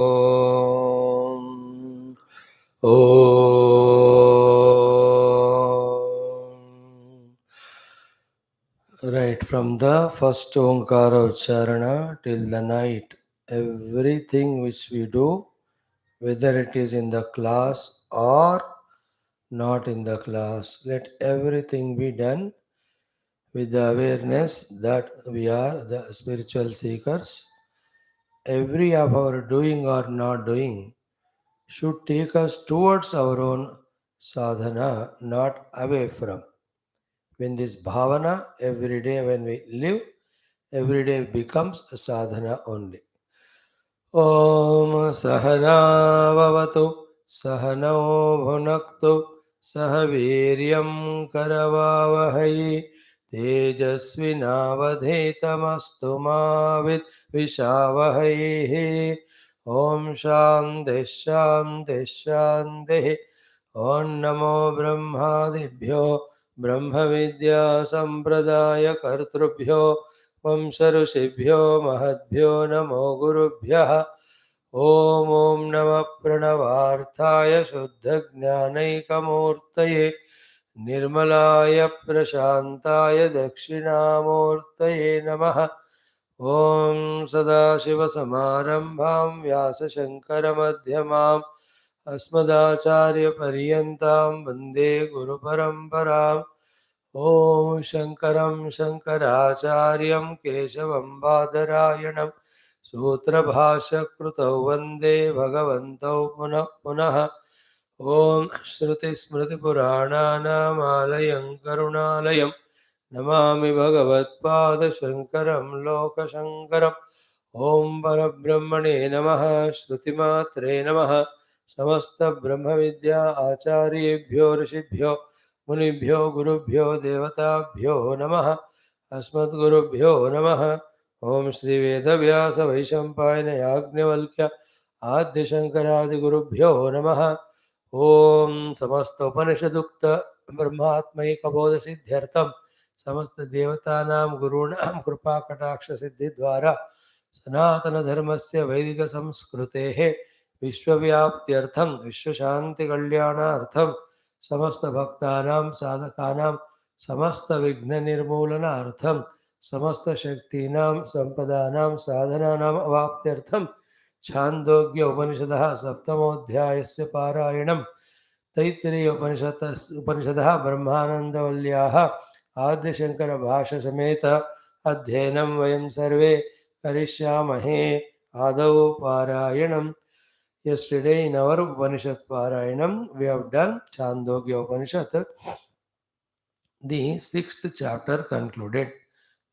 Om. Om. Right from the first Omkara Ucharana till the night, everything which we do, whether it is in the class or not in the class, let everything be done with the awareness that we are the spiritual seekers. Every of our doing or not doing should take us towards our own sadhana, not away from. When this bhavana, every day when we live, every day becomes a sadhana only. Om Sahanavavatu Sahano Bhunaktu Sahaviryam Karavavahai Tejasvinavadhetamastu Mavid Vishavahai. Om Shanti Shanti Shanti. Om Namo Brahmadibhyo Brahma Vidya Sampradaya Kartrubhyo Vamsharusibhyo Mahadbhyo Namo Gurubhyah. Om Namah Pranavarthaya Shuddhajnanaikamurtaye Nirmalaya Prashantaya Dakshinamurtaye Namaha. Om Sadashivasamarambham Vyasashankarammadhyamam Asmadacharyaparyantam Vande Guru Paramparam. Om Shankaram Shankaracharyam Keshavam Badarayana Sutrabhasha Krutau Vande Bhagavantau Punah Punah. Om Shruti Smriti Purananam Alayam Karunalayam Namami Bhagavatpada Shankaram Loka Shankaram. Om Parabrahmane Namaha Shruti Matre Namaha Samasta Brahma Vidya Acharyebhyo Rishibhyo Munibhyo Gurubhyo Devatabhyo Namaha Asmat Gurubhyo Namaha. Om Shri Veda Vyasa Vaishampayana Yagnavalkya Adya Shankaradi Gurubhyo Namaha. Om Samasta Upanishadukta Brahmatmaika Bodha Siddhyartham Samasta Devatanam Gurunam Krupa Kataksha Siddhi Dvara Sanatana Dharmasya Vedika Samskrutehe Vishwavyaptyartham Vishwashanti Kalyanartham Samasta Bhaktanam Sadhakanam Samasta Vigna Nirmulanartham Samasta Shaktinam Sampadanam Sadhananam Avaptyartham Chandogya Upanishadaha Saptamodhyayasya Parayanam Taittiriya Upanishadaha Brahmananda Valyaha Adya Shankara Bhasha Sameta Adhyenam Vayam Sarve Karishyamahe Adau Parayanam. Yesterday in our Upanishad Parayanam, we have done Chandogya Upanishad, the 6th chapter concluded.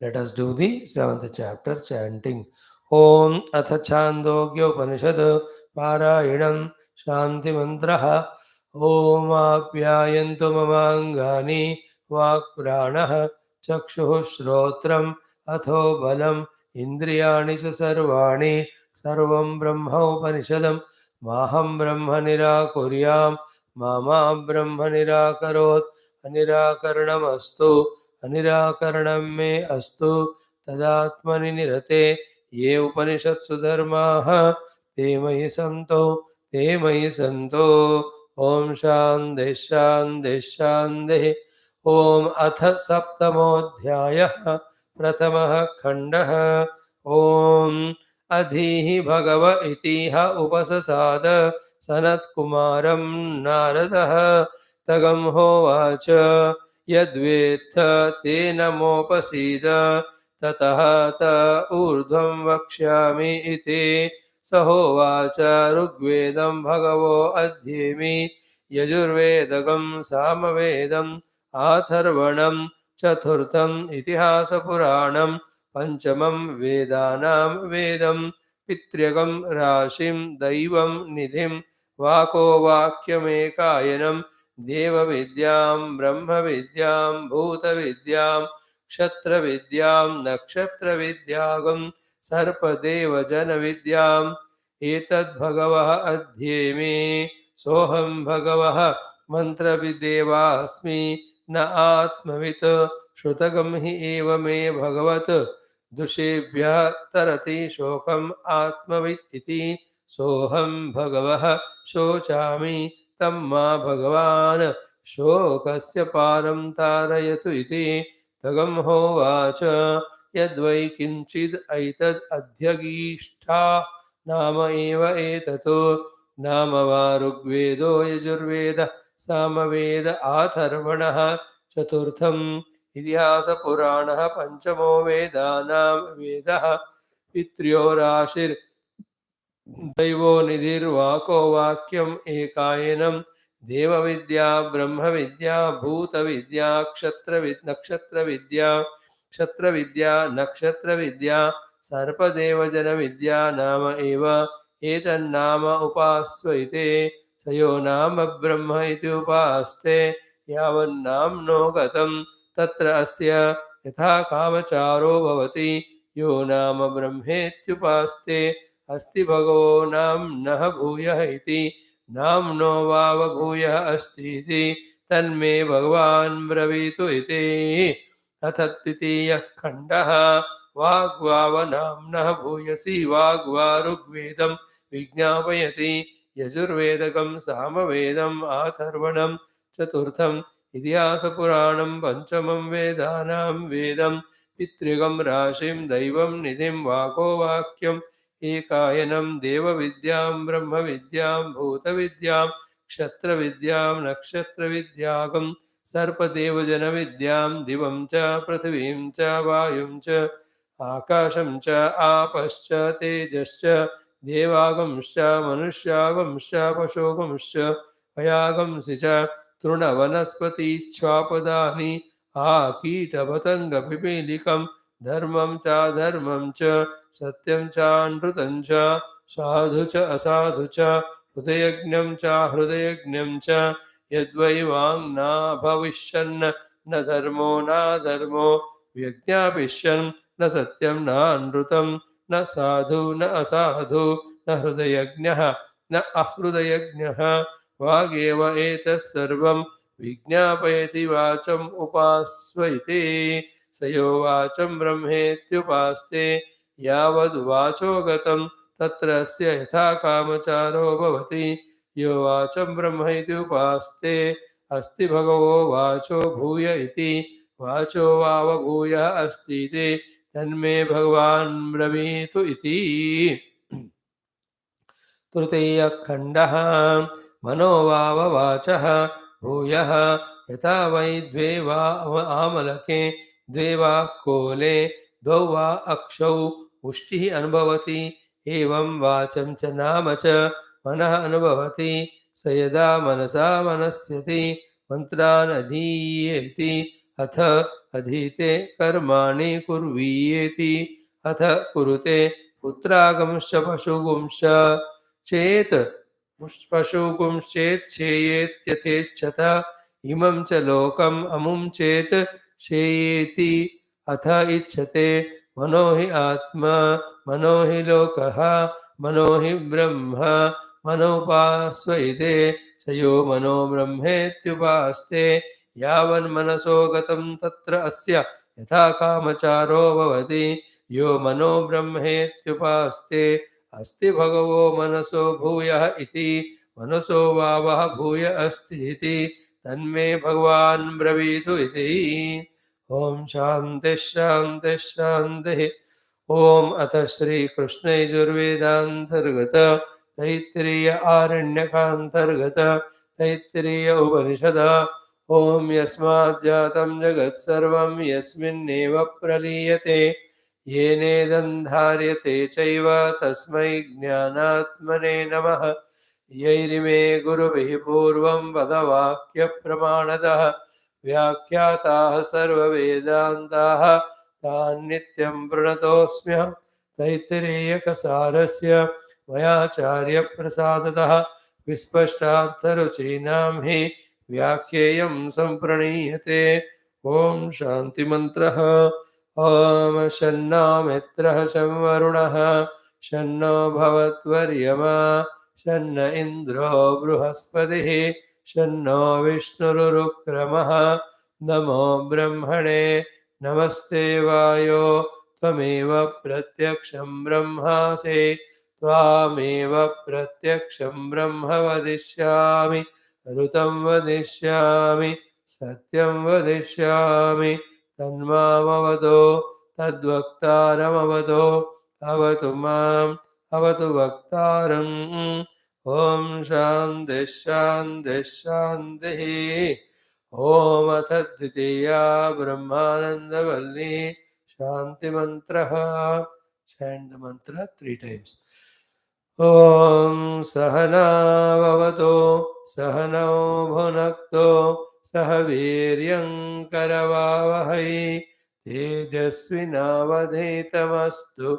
Let us do the 7th chapter chanting. Om Atha Chandogya Upanishad Parayanam Shanti Mantraha. Om Apyayantu Mamangani Vak Pranaha Chakshuh Shrotram Atho Balam Indriyani Sa Sarvani Sarvam Brahma Upanishadam Maham Brahma Nirakuryam Mama Brahma Nirakarot Anirakaranamastu अनिराकरणं मे अस्तु तदात्मनि निरते ये उपनिषत्सु धर्माः ते मयि सन्तो ओम शान्तिः शान्तिः शान्तिः. ओम अथ सप्तमोऽध्यायः प्रथमः खण्डः. ओम अधीहि भगव इतिह उपससाद सनत्कुमारं नारदः तगं होवाच यद्वेत्थ तेन मोपसीद ततः त ऊर्ध्वं वक्ष्यामि इति. स होवाच ऋग्वेदं भगवो अध्येमि यजुर्वेदगं सामवेदम् आथर्वणं चतुर्थम् इतिहासपुराणं पञ्चमं वेदानां वेदं पितृगं राशिं दैवं निधिं वाको वाक्यमेकायनं देवविद्यां ब्रह्मविद्यां भूतविद्यां क्षत्रविद्यां नक्षत्रविद्यागं सर्पदेवजनविद्याम् एतद्भगवः अध्येमि. सोऽहं भगवः मन्त्रविदेवास्मि न आत्मवित् श्रुतगं हि एव मे भगवत् दुषेभ्यः तरति शोकम् आत्मवित् इति. सोऽहं भगवः शोचामि तं मा भगवान् शोकस्य पारं तारयतु इति तगंहोवाच यद्वै किञ्चिद् ऐतद् अध्यगीष्ठा नाम एव एततो नाम वा ऋग्वेदो यजुर्वेदः सामवेद आथर्वणः चतुर्थम् इतिहासपुराणः पञ्चमो वेदानां वेदः पित्र्योराशिर् दैवो निधिर्वाको वाक्यम् एकायनं देवविद्या ब्रह्मविद्या भूतविद्या क्षत्रविद्या नक्षत्रविद्या सर्पदेवजनविद्या नाम एव एतन्नाम उपास्वैते स यो नाम ब्रह्म इति उपास्ते यावन्नाम्नो गतं तत्र अस्य यथा कामचारो भवति यो नाम ब्रह्मेत्युपास्ते अस्ति भगवो नाम्नः भूयः इति नाम्नो वावभूयः अस्ति इति तन्मे भगवान् ब्रवीतु इति अथ तृतीयः खण्डः वाग्वावनाम्नः भूयसी वाग्वा ऋग्वेदं विज्ञापयति यजुर्वेदकं सामवेदम् आथर्वणं चतुर्थम् इतिहासपुराणं पञ्चमं वेदानां वेदं पितृगं राशिं दैवं निधिं वाको वाक्यम् एकायनं देवविद्यां ब्रह्मविद्यां भूतविद्यां क्षत्रविद्यां नक्षत्रविद्यागं सर्पदेवजनविद्यां दिवं च पृथिवीं च वायुं च आकाशं च आपश्च तेजश्च देवागंश्च मनुष्यागंश्च पशोगंश्च भयागंसि च तृणवनस्पतिच्छ्वापदानि आकीटपतङ्गपिपीलिकं धर्मं चाधर्मं च सत्यं चानृतं च साधु च असाधु च हृदयज्ञं च हृदयज्ञं च यद्वै वाङ्ना भविष्यन् न धर्मो नाधर्मो व्यज्ञापिष्यन् न सत्यं नानृतं न साधु न असाधु न हृदयज्ञः न अहृदयज्ञः वागेव एतत् सर्वं विज्ञापयति वाचम् उपास्वैते स यो वाचं ब्रह्मेत्युपास्ते यावद्वाचो गतं तत्र अस्य यथा कामचारो भवति यो वाचं ब्रह्म इति उपास्ते अस्ति भगवो वाचो भूय इति वाचो वावभूयः अस्ति इति तन्मे भगवान् ब्रवीतु इति तृतीयः खण्डः मनोवाववाचः भूयः यथा वै द्वे वा आमलके द्वे वा कोले द्वौ वा अक्षौ मुष्टिः अनुभवति एवं वाचं च नाम च मनः अनुभवति स यदा मनसा मनस्यति मन्त्रान् अधीयेति अथ अधीते कर्माणि कुर्वीयेति अथ कुरुते पुत्रागंश्च पशुगुंश्च चेत् पशुगुंश्चेत् श्रेयेत्यथेच्छत इमं च लोकम् अमुं चेत् श्रेयेति अथ इच्छते मनो हि आत्मा मनो हि लोकः मनो हि ब्रह्म मनोपास्वैते स यो मनो ब्रह्मेत्युपास्ते यावन्मनसो गतं तत्र अस्य यथा कामचारो भवति यो मनो ब्रह्मेत्युपास्ते अस्ति भगवो मनसो भूयः इति मनसो वावः भूय अस्ति इति तन्मे भगवान् ब्रवीतु इति ॐ शान्तिः शान्तिः शान्तिः ॐ अथ श्रीकृष्णयजुर्वेदान्तर्गत तैत्तिरीय आरण्यकान्तर्गत तैत्तिरीय उपनिषद ॐ यस्मात् जातं जगत् सर्वं यस्मिन्नेव प्रलीयते येनेदन्धार्यते चैव तस्मै ज्ञानात्मने नमः यैरिमे गुरुभिः पूर्वं पदवाक्यप्रमाणतः व्याख्याताः सर्ववेदान्ताः तान् नित्यं प्रणतोऽस्म्यहं तैत्तिरीयकसारस्य मयाचार्यप्रसादतः विस्पष्टार्थरुचीनां हि व्याख्येयं सम्प्रणीयते ॐ शान्तिमन्त्रः ॐ शन्नो मित्रः शं वरुणः शन्नो भवत्वर्यमा शन्न इन्द्रो बृहस्पतिः शन्नो विष्णुरुक्रमः नमो ब्रह्मणे नमस्ते वायो त्वमेव प्रत्यक्षं ब्रह्मासि त्वामेव प्रत्यक्षं ब्रह्म वदिष्यामि ऋतं वदिष्यामि सत्यं वदिष्यामि तन्मामवदो तद्वक्तारमवदो अवतु माम् अवतु वक्तारम् ॐ शान्तिः शान्तिः शान्तिः ॐ अथ द्वितीया ब्रह्मानन्दवल्ली शान्तिमन्त्रः. Chant the mantra 3 times. ॐ सहनाववतु सहनौ भुनक्तु सह वीर्यं करवावहै तेजस्विनावधीतमस्तु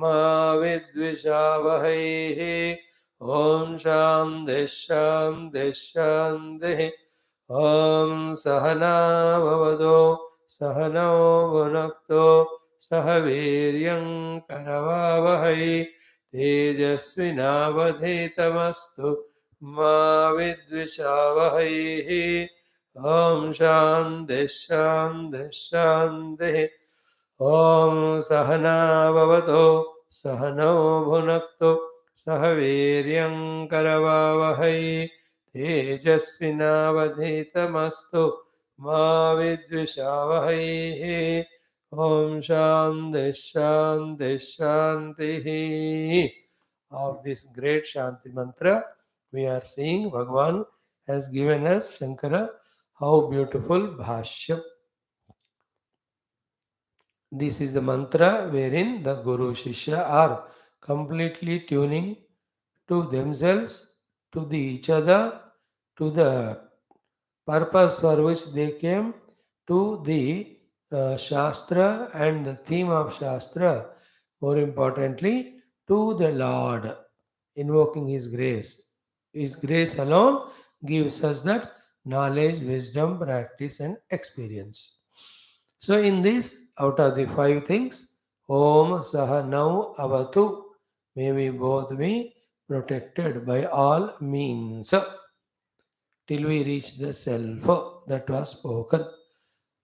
मा विद्विषावहैः. ॐ शान्तिः शान्तिः शान्तिः. ॐ सहनाववतु सहनौ भुनक्तु सह वीर्यं करवावहै तेजस्विनावधीतमस्तु मा विद्विषावहैः. ॐ शान्तिः शान्तिः शान्तिः. ॐ सहनाववतु सहनौ भुनक्तु सह वीर्यं करवावहै तेजस्विनावधीतमस्तु मा विद्विषावहैः. Om Shanti Shanti Shanti. Of this great Shanti mantra, we are seeing Bhagavan has given us Shankara. How beautiful Bhashyam. This is the mantra wherein the Guru Shishya are completely tuning to themselves, to the each other, to the purpose for which they came, to the Shastra and the theme of Shastra, more importantly, to the Lord, invoking His grace. His grace alone gives us that knowledge, wisdom, practice, and experience. So, in this, out of the 5 things, Om Saha Now Avatu, may we both be protected by all means till we reach the self that was spoken.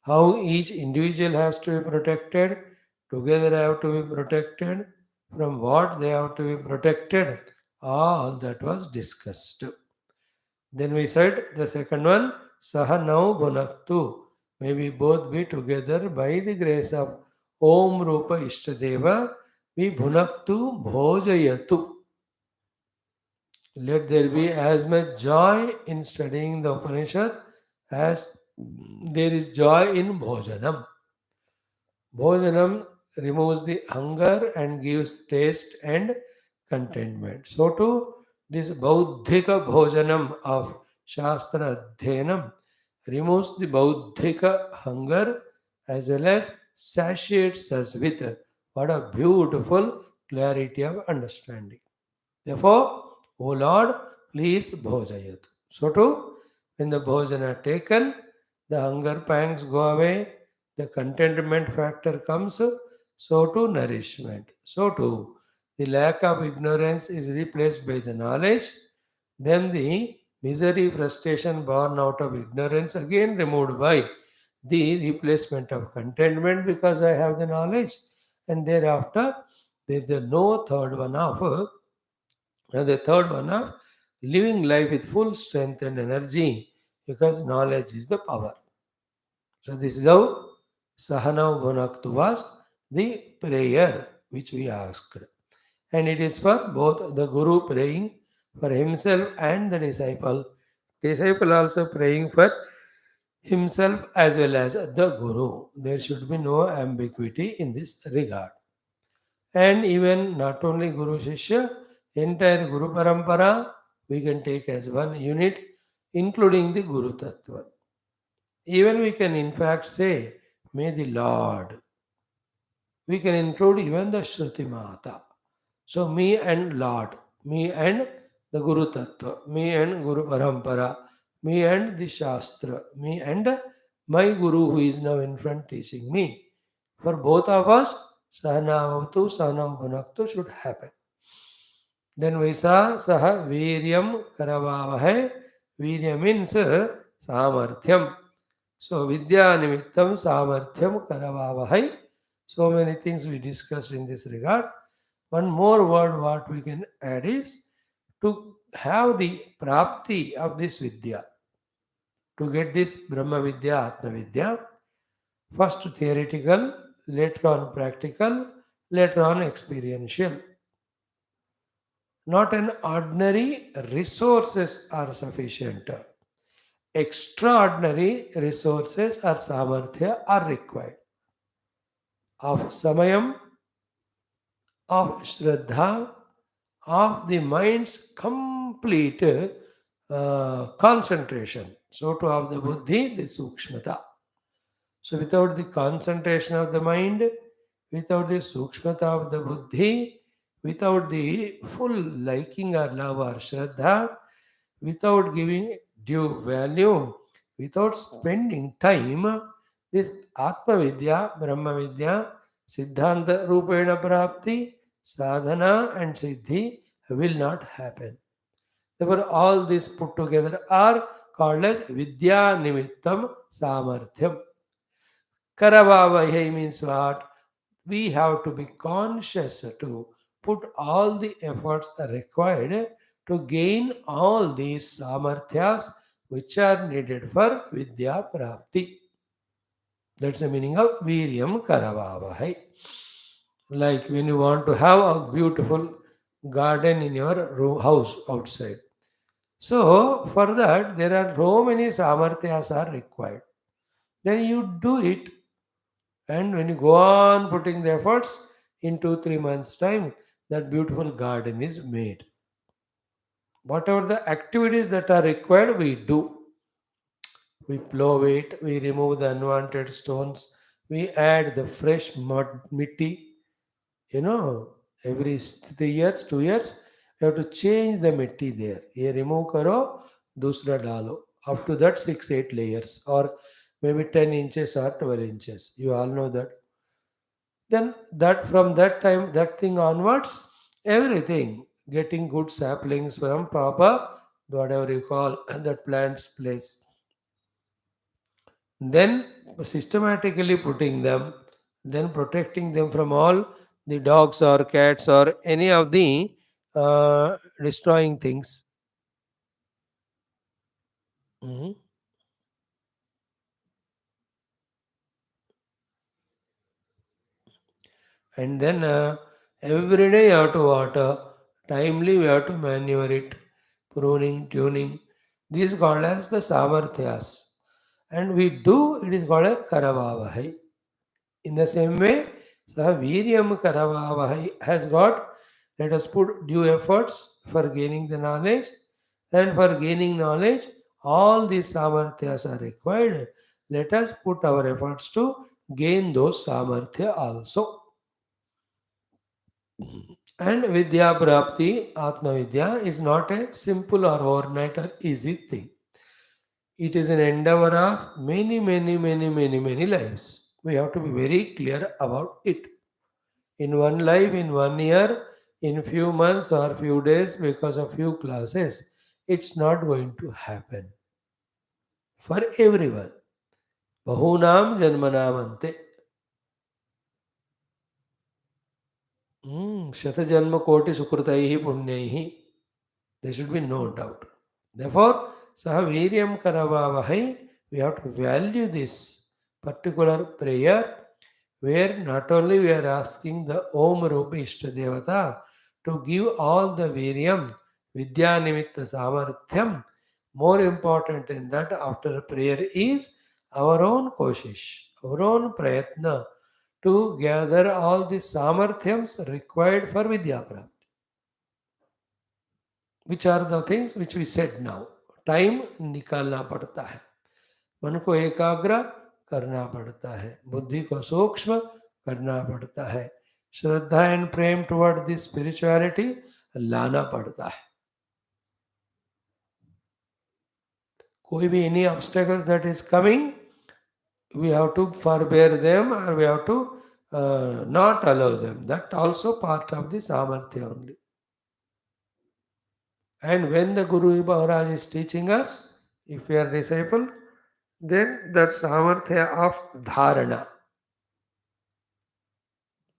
How each individual has to be protected, together have to be protected, from what they have to be protected, all that was discussed. Then we said the second one, Saha Now Bhunaktu. May we both be together by the grace of Om Rupa Ishtadeva, we Bhunaktu Bhojayatu. Let there be as much joy in studying the Upanishad as there is joy in Bhojanam. Bhojanam removes the hunger and gives taste and contentment. So too, this Bauddhika Bhojanam of Shastra Adhyanam removes the Bauddhika hunger as well as satiates us with what a beautiful clarity of understanding. Therefore, O Lord, please bhojayat. So too, when the bhojana taken, the hunger pangs go away, the contentment factor comes, so too nourishment. So too, the lack of ignorance is replaced by the knowledge, then the misery, frustration born out of ignorance again removed by the replacement of contentment because I have the knowledge, and thereafter there is no third one of and the third one of living life with full strength and energy because knowledge is the power. So this is how Sahana Bhunaktu was the prayer which we asked. And it is for both the Guru praying for himself and the disciple. Disciple also praying for himself as well as the Guru. There should be no ambiguity in this regard. And even not only Guru Shishya, entire Guru Parampara we can take as one unit, including the Guru Tattva. Even we can in fact say, may the Lord. We can include even the Shruti Mata. So me and Lord, me and the Guru Tattva, me and Guru Parampara, me and the Shastra, me and my Guru who is now in front teaching me. For both of us, Sahanavatu, Sahanam should happen. Then we saw Saha Viryam Karavavahe. Virya means Samarthyam. So Vidya Nimittam Samarthyam Karavavahe. So many things we discussed in this regard. One more word what we can add is to have the prapti of this vidya. To get this Brahma Vidya, Atma Vidya, first theoretical, later on practical, later on experiential. Not an ordinary resources are sufficient. Extraordinary resources or samarthya are required. Of samayam, of shraddha, of the mind's complete concentration. So to have the buddhi, the sukshmata. So without the concentration of the mind, without the sukshmata of the buddhi, without the full liking or love or shraddha, without giving due value, without spending time, this Atma Vidya, Brahma Vidya, Siddhanta Rupena Prapti, Sadhana and Siddhi will not happen. Therefore, all these put together are called as Vidya Nimittam Samarthyam. Karavavahe means what? We have to be conscious to put all the efforts required to gain all these samarthyas which are needed for Vidya Prapti. That's the meaning of Viryam Karavavahai. Like when you want to have a beautiful garden in your house outside. So, for that, there are so many samarthyas are required. Then you do it. And when you go on putting the efforts, in 2 3 months' time, that beautiful garden is made. Whatever the activities that are required, we do. We plow it, we remove the unwanted stones, we add the fresh mud, mitti. You know, every 3 years, 2 years, you have to change the mitti there. ये remove करो, दूसरा डालो. Up to that 6 8 layers or maybe 10 inches or 12 inches. You all know that. Then that from that time, that thing onwards, everything getting good saplings from proper whatever you call that plant's place. Then systematically putting them, then protecting them from all the dogs or cats or any of the destroying things. Mhm. And then every day you have to water, timely we have to manure it, pruning, tuning. These called as the samarthyas. And we do, it is called a karavavahai. In the same way, Sahaviryam Karavavahai has got, let us put due efforts for gaining the knowledge, and for gaining knowledge, all these samarthyas are required. Let us put our efforts to gain those samarthya also. And Vidya Prapti, Atma Vidya, is not a simple or overnight or easy thing. It is an endeavor of many, many, many, many, many lives. We have to be very clear about it. In one life, in 1 year, in few months or few days, because of few classes, it's not going to happen for everyone. Bahunam janmanamante. Shatajanma koti sukritaihi punyaihi. There should be no doubt. Therefore, Sahaviryam Karavavahai, we have to value this particular prayer where not only we are asking the Om Rupa Ishta Devata to give all the Viryam, Vidya Nimitta Samarthyam, more important than that after prayer is our own koshish, our own prayatna to gather all the samarthyams required for Vidya Prapti. Which are the things which we said now. Time निकालना पड़ता है, मन को एकाग्र करना पड़ता है, बुद्धि को सूक्ष्म करना पड़ता है, श्रद्धा एंड प्रेम टुवर्ड दिस स्पिरिचुअलिटी लाना पड़ता है. कोई भी any obstacles that is coming, we have to forbear them or we have to not allow them. That also part of the samarthya only. And when the Guru Maharaj is teaching us, if we are disciple, then that samarthya of dharana.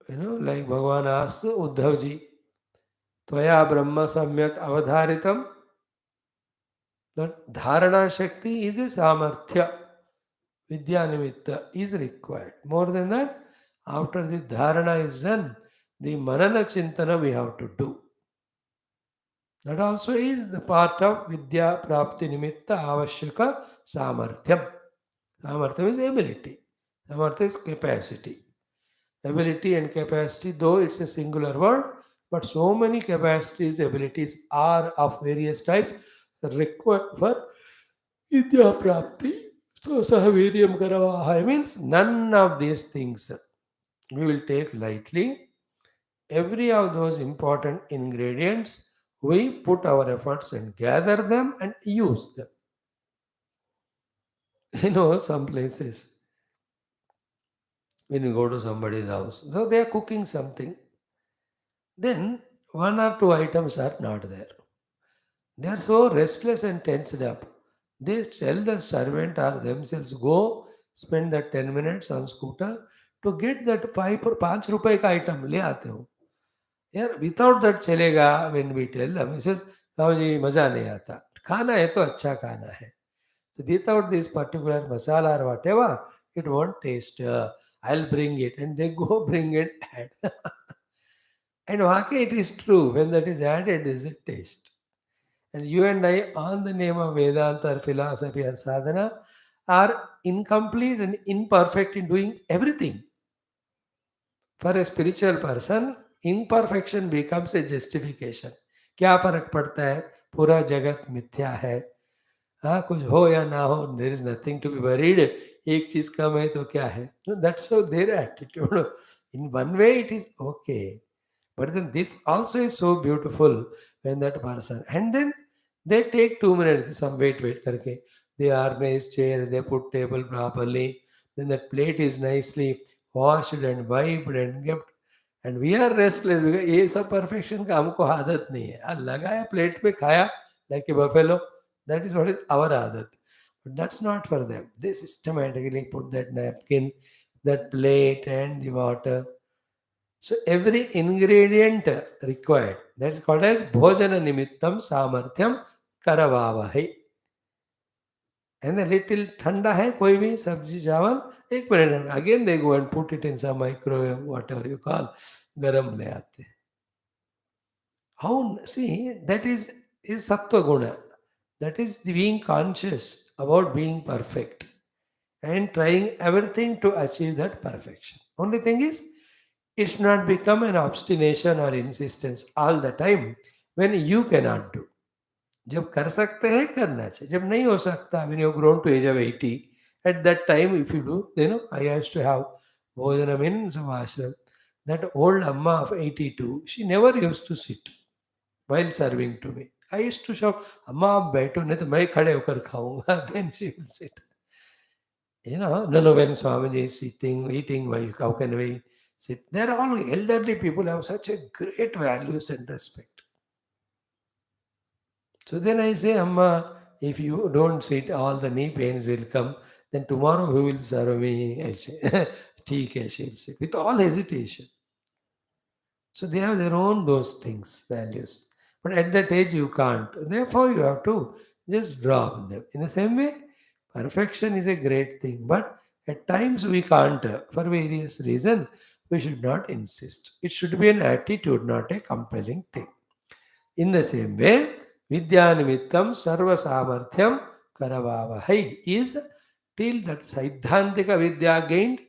Like Bhagavan asks Uddhavji, Tvaya Brahma Samyak Avadharitam, that Dharana Shakti is a Samarthya. Vidya Nimitta is required. More than that, after the Dharana is done, the Manana Chintana we have to do. That also is the part of Vidya Prapti Nimitta Avashyaka Samarthyam. Samarthyam is ability. Samarthya is capacity. Ability and capacity, though it's a singular word, but so many capacities, abilities are of various types required for Vidya Prapti. So Sahaviryam Karavaha means none of these things we will take lightly. Every of those important ingredients, we put our efforts and gather them and use them. Some places when you go to somebody's house, so they are cooking something, then one or two items are not there. They are so restless and tensed up. They tell the servant or themselves, go spend that 10 minutes on scooter to get that 5 रुपए का item ले आते हो. यार without that चलेगा when we tell them he says साहब जी मज़ा नहीं आता. खाना है तो अच्छा खाना है. So without this particular masala or whatever, it won't taste. I'll bring it, and they go bring it. Add. And wake it is true. When that is added, there is a taste. And you and I, on the name of Vedanta or philosophy or sadhana, are incomplete and imperfect in doing everything. For a spiritual person, imperfection becomes a justification. क्या फर्क पड़ता है, पूरा जगत मिथ्या है. हाँ, कुछ हो या ना हो, there is nothing to be worried. एक चीज कम है तो क्या है. That's so their attitude. In one way it is okay, but then this also is so beautiful when that person, and then they take 2 minutes, some wait karke. They organize chair, they put table properly, then that plate is nicely washed and wiped and kept. And we are restless because ये सब perfection का हमको आदत नहीं है. लगाया plate पे खाया like a buffalo. That is what is our adat. But that's not for them. They systematically put that napkin, that plate, and the water. So every ingredient required, that's called as bhojana nimittam samarthyam karavavahi. And a little thanda hai koi bhi sabji chawal, ek minute again they go and put it in some microwave, whatever you call, garam le aate. How, see, that is sattva guna. That is the being conscious about being perfect and trying everything to achieve that perfection. Only thing is, it should not become an obstination or insistence all the time when you cannot do. जब कर सकते हैं करना चाहिए. जब नहीं हो सकता, when you have grown to age of 80, at that time if you do, I used to have bhojanam in some ashram. That old amma of 82, she never used to sit while serving to me. I used to shout, "Amma, आप बैठो नहीं तो मैं खड़े होकर खाऊंगा." Then she will sit. No, when Swamiji is sitting, eating, why, how can we sit? They're all elderly people, have such a great values and respect. So then I say, Amma, if you don't sit, all the knee pains will come. Then tomorrow who will serve me? I'll say, "ठीक है," she'll sit with all hesitation. So they have their own those things, values. But at that age you can't. Therefore you have to just drop them. In the same way, perfection is a great thing. But at times we can't. For various reasons, we should not insist. It should be an attitude, not a compelling thing. In the same way, Vidyanimitam Sarva Samarthyam Karavavahai is till that Siddhantika Vidya gained,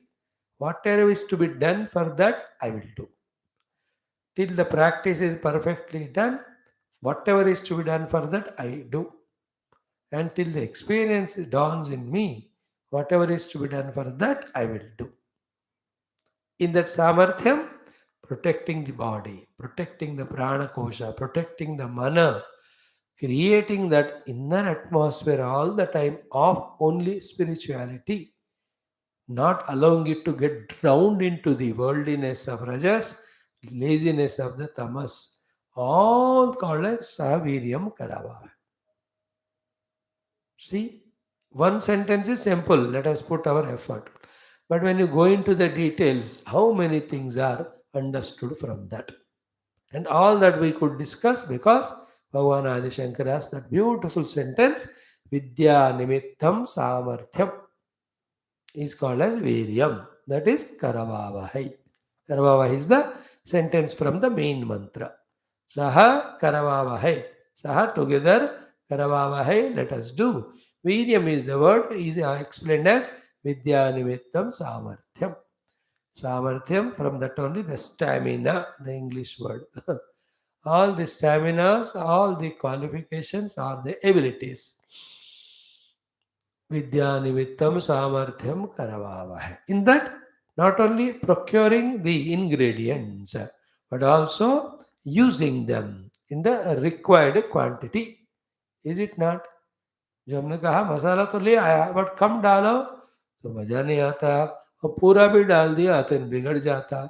whatever is to be done for that, I will do. Till the practice is perfectly done, whatever is to be done for that, I do. And till the experience dawns in me, whatever is to be done for that, I will do. In that samarthyam, protecting the body, protecting the prana kosha, protecting the mana, creating that inner atmosphere all the time of only spirituality, not allowing it to get drowned into the worldliness of rajas, laziness of the tamas, all called as sahaviryam karava. See, one sentence is simple, let us put our effort. But when you go into the details, how many things are understood from that. And all that we could discuss because Bhagavan Adi Shankara has that beautiful sentence, Vidya Nimittam Samarthyam is called as Viryam. That is Karavavahai. Karavavahai is the sentence from the main mantra. Saha Karavavahai. Saha together Karavavahai, let us do. Viryam is the word, is explained as Vidya Nimittam Samarthyam. Samarthyam, from that only the stamina, the English word. All the staminas, all the qualifications are the abilities. Vidya Nimittam Samarthyam Karavavah. In that, not only procuring the ingredients, but also using them in the required quantity. Is it not? जो हमने कहा मसाला तो ले आया but कम डालो तो मजा नहीं आता और पूरा भी डाल दिया तो बिगड़ जाता.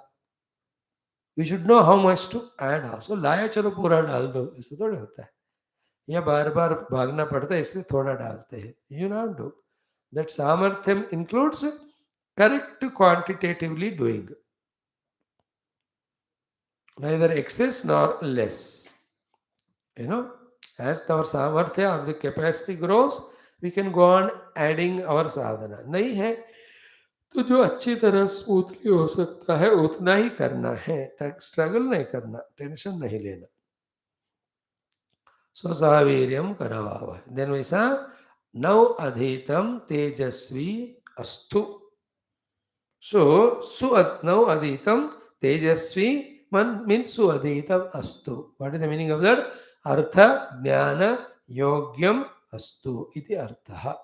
We should know how much to add also. लाया चलो पूरा डाल दो, ऐसे थोड़ी होता है. या बार बार भागना पड़ता है इसलिए थोड़ा डालते हैं. You not do that. सामर्थ्यम includes correct quantitatively doing, neither excess nor less. You know, as our samarthya or the capacity grows, we can go on adding our sadhana. नहीं है तो जो अच्छी तरह स्मूथली हो सकता है उतना ही करना है. स्ट्रगल नहीं करना, टेंशन नहीं लेना. स्वसावीर्यम करवावह. देन वैसा नव अधीतम तेजस्वी अस्तु. So, now aditam tejasvi means su aditam astu. What is the meaning of that? Artha jnana yogyam astu iti artha.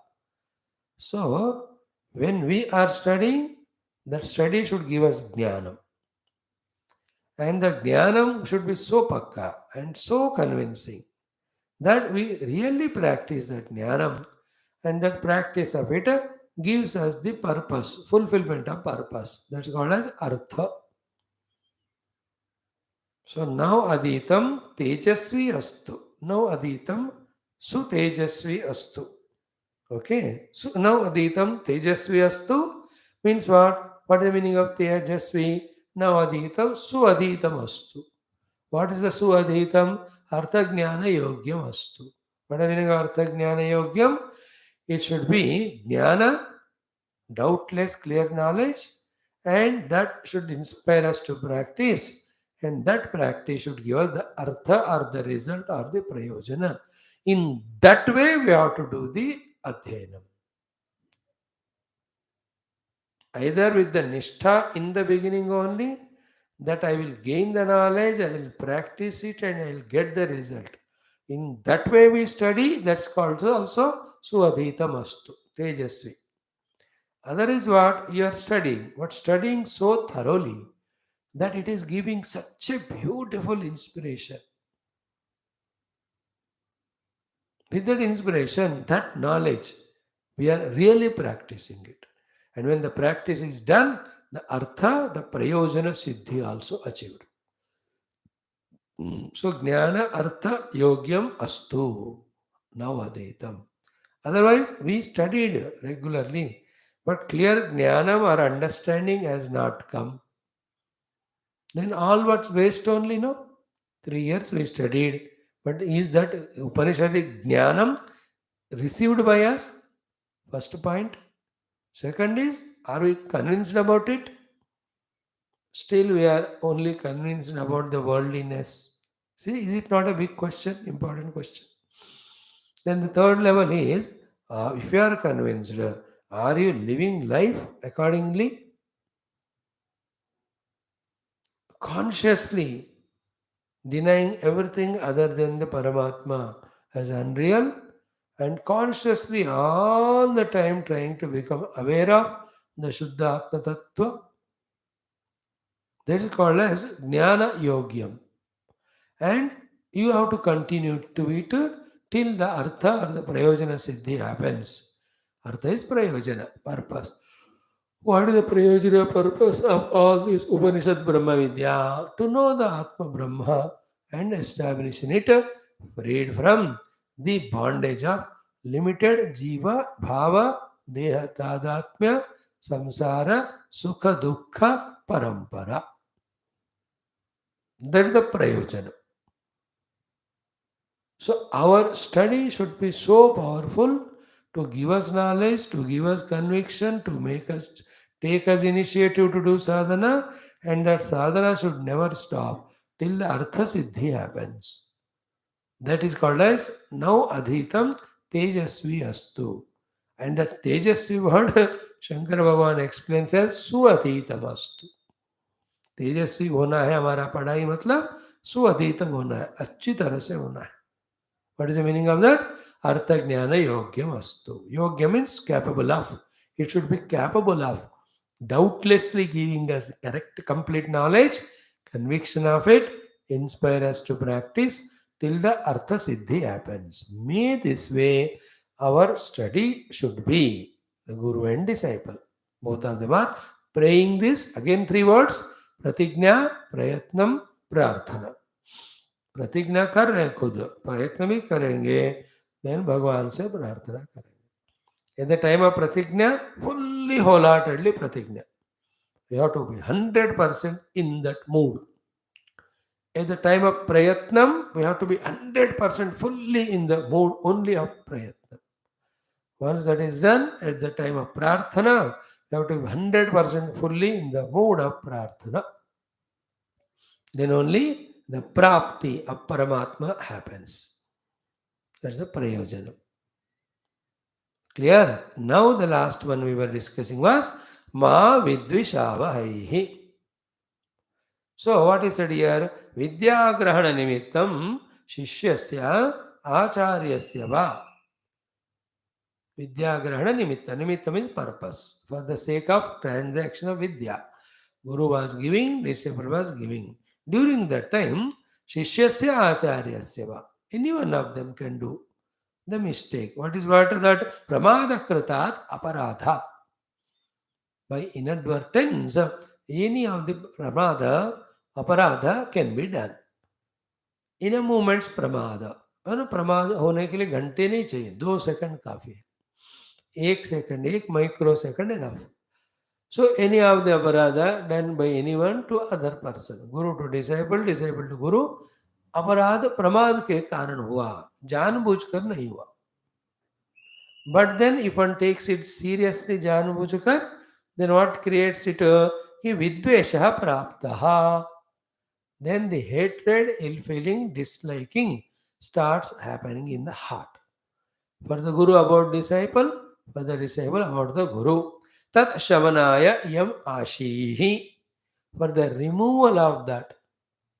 So, when we are studying, that study should give us jnanam. And the jnanam should be so pakka and so convincing that we really practice that jnanam, and that practice of it gives us the purpose, fulfillment of purpose. That's called as artha. So now aditam tejasvi astu. Now aditam su tejasvi astu. Okay. So now aditam tejasvi astu means what? What is the meaning of tejasvi? Now aditam su aditam astu. What is the su aditam? Artha jnana yogyam astu. What is the meaning of artha jnana yogyam? It should be jnana, doubtless clear knowledge, and that should inspire us to practice, and that practice should give us the artha or the result or the prayojana. In that way we have to do the adhyanam. Either with the nishtha in the beginning only, that I will gain the knowledge, I will practice it and I will get the result. In that way we study, that's called also suadhitam astu, tejasvi. Other is what you are studying, but studying so thoroughly that it is giving such a beautiful inspiration. With that inspiration, that knowledge, we are really practicing it. And when the practice is done, the artha, the prayojana siddhi also achieved. So, jnana artha yogyam astu navadaitam. Otherwise, we studied regularly, but clear jnanam or understanding has not come. Then all what waste only, no? 3 years we studied, but is that Upanishadic jnanam received by us? First point. Second is, are we convinced about it? Still we are only convinced about the worldliness. See, is it not a big question, important question? Then the third level is, if you are convinced, are you living life accordingly? Consciously denying everything other than the Paramatma as unreal, and consciously all the time trying to become aware of the Shuddha Atma Tattva. That is called as Jnana Yogyam. And you have to continue to it till the Artha or the Prayojana Siddhi happens. Artha is Prayojana, purpose. What is the Prayojana purpose of all this Upanishad Brahma Vidya? To know the Atma Brahma and establish in it freed from the bondage of limited Jiva, Bhava, Deha Tadatmya, Samsara, Sukha Dukkha, Parampara. That is the prayojana. So our study should be so powerful to give us knowledge, to give us conviction, to make us take us initiative to do sadhana, and that sadhana should never stop till the artha siddhi happens. That is called as now adhitam tejasvi astu. And that tejasvi word Shankara Bhagavan explains as suadhitam astu. तेजस्वी होना है हमारा पढ़ाई मतलब सुअधीतम होना है, अच्छी तरह से होना है. What is the meaning of that? Artha Jnana Yogyam Astu. Yogya means capable of. It should be capable of doubtlessly giving us correct, complete knowledge, conviction of it, inspire us to practice till the Artha Siddhi happens. May this way our study should be the Guru and disciple. Both of them are praying this. Again, three words: Pratigna, Prayatnam, Prarthana. प्रतिज्ञा कर रहे हैं, खुद प्रयत्न भी करेंगे, then भगवान से प्रार्थना करेंगे. एट द टाइम ऑफ प्रतिज्ञा फुल्ली होल हार्टेडली प्रतिज्ञा. You have to be 100% in that mood. At the time of प्रयत्नम we have to be 100% fully in the mood only of prayatna. Once that is done, at the time of prarthana, you have to be 100% fully in the mood of prarthana. Then only the prapti of Paramatma happens. That's the prayojana. Clear? Now the last one we were discussing was Ma Vidvishavahaihi. So what is said here? Vidya Grahana Nimittam Shishyasya Acharyasya Va. Vidya Grahana Nimitta. Nimitta is purpose. For the sake of transaction of Vidya. Guru was giving, disciple was giving. During that time, Shishyasya Acharyasya Va. Any one of them can do the mistake. What is what? That pramada kritat aparadha. By inadvertence, any of the pramada, aparadha can be done. In a moment's pramada. और प्रमाद होने के लिए घंटे नहीं चाहिए, 2 second काफी है. 1 second, 1 micro second enough. So any of the aparadha done by anyone to other person, guru to disciple, disciple to guru, अपराध प्रमाद के कारण हुआ, जानबूझकर नहीं हुआ. But then if one takes it seriously janbujkar, then what creates it? Ki vidvesha praptaha. Then the hatred, ill feeling, disliking starts happening in the heart. For the guru about disciple, for the disciple about the guru. Tat shamanaya yam ashihi. For the removal of that,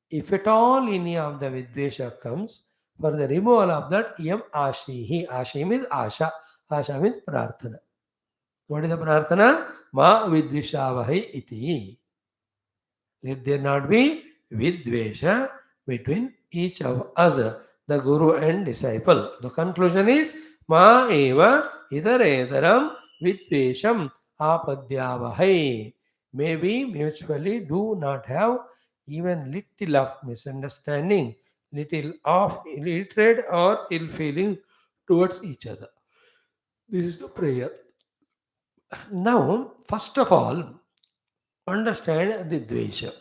if at all any of the vidvesha comes, for the removal of that, yam ashihi. Ashi means asha. Asha means prarthana. What is the prarthana? Ma vidvishavahai iti. Let there not be vidvesha between each of us, the guru and disciple. The conclusion is Ma eva itaredaram vidvesham apadyavahai. May we mutually do not have even little of misunderstanding, little of hatred or ill feeling towards each other. This is the prayer. Now, first of all, understand the dvesha.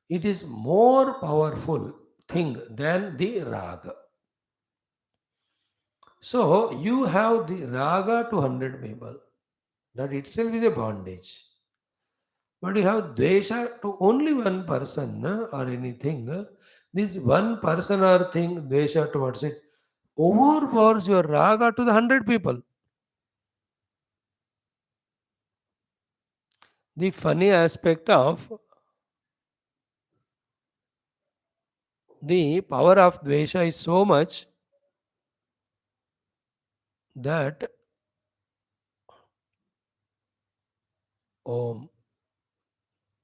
It is more powerful thing than the raga. So, you have the raga to 100 people. That itself is a bondage. But you have dvesha to only one person or anything. This one person or thing, dvesha towards it, overpowers your raga to the 100 people. The funny aspect of the power of dvesha is so much that Om,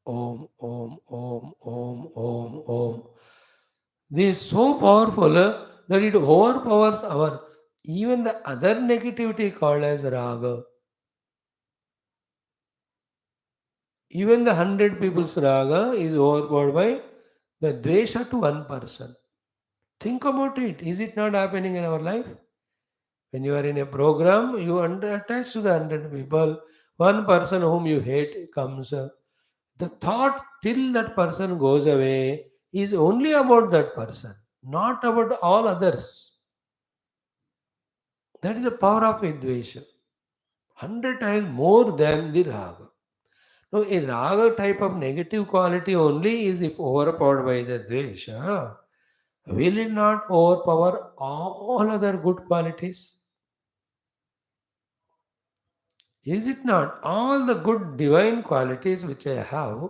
Om, Om, Om, Om, Om, Om. This is so powerful that it overpowers our even the other negativity called as raga. Even the 100 people's raga is overpowered by the dvesha to one person. Think about it. Is it not happening in our life? When you are in a program, you attach to the 100 people. One person whom you hate comes. The thought till that person goes away, is only about that person, not about all others. That is the power of Vidvesha. 100 times more than the raga. Now, a raga type of negative quality only is if overpowered by the dvesha. Will it not overpower all other good qualities? Is it not? All the good divine qualities which I have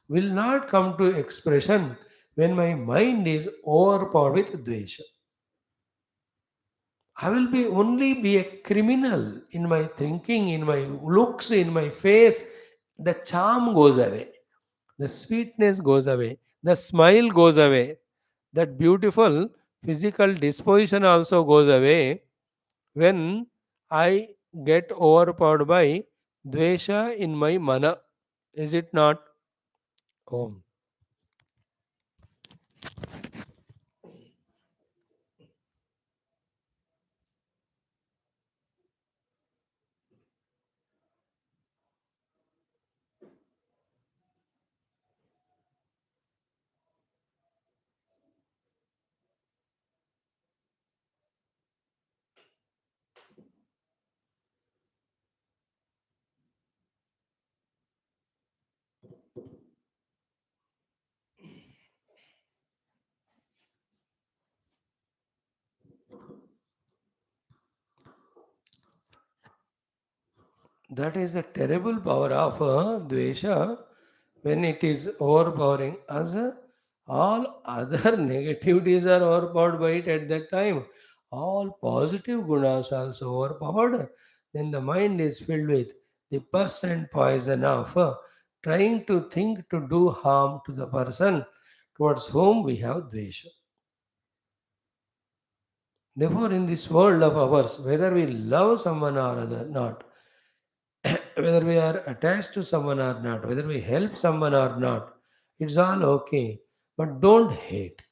will not come to expression when my mind is overpowered with dvesha. I will be only be a criminal in my thinking, in my looks, in my face. The charm goes away. The sweetness goes away. The smile goes away. That beautiful physical disposition also goes away when I get overpowered by dvesha in my mana. Is it not? Om. That is the terrible power of dvesha when it is overpowering us. All other negativities are overpowered by it at that time. All positive gunas also overpowered. Then the mind is filled with the pus and poison of trying to think to do harm to the person towards whom we have dvesha. Therefore, in this world of ours, whether we love someone or other not, whether we are attached to someone or not, whether we help someone or not, it's all okay. But don't hate.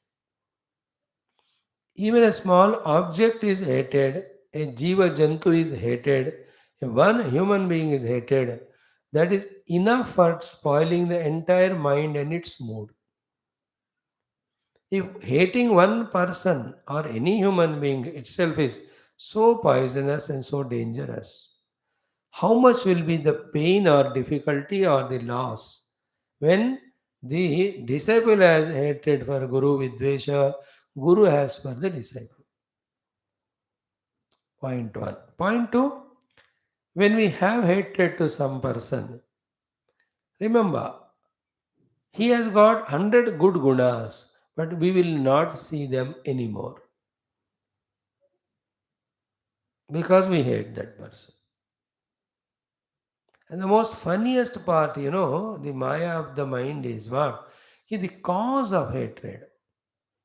Even a small object is hated, a jiva jantu is hated, a one human being is hated. That is enough for spoiling the entire mind and its mood. If hating one person or any human being itself is so poisonous and so dangerous, how much will be the pain or difficulty or the loss when the disciple has hatred for Guru Vidvesha, Guru has for the disciple. Point one. Point two, when we have hatred to some person, remember, he has got 100 good gunas, but we will not see them anymore because we hate that person. And the most funniest part, the Maya of the mind is what? The cause of hatred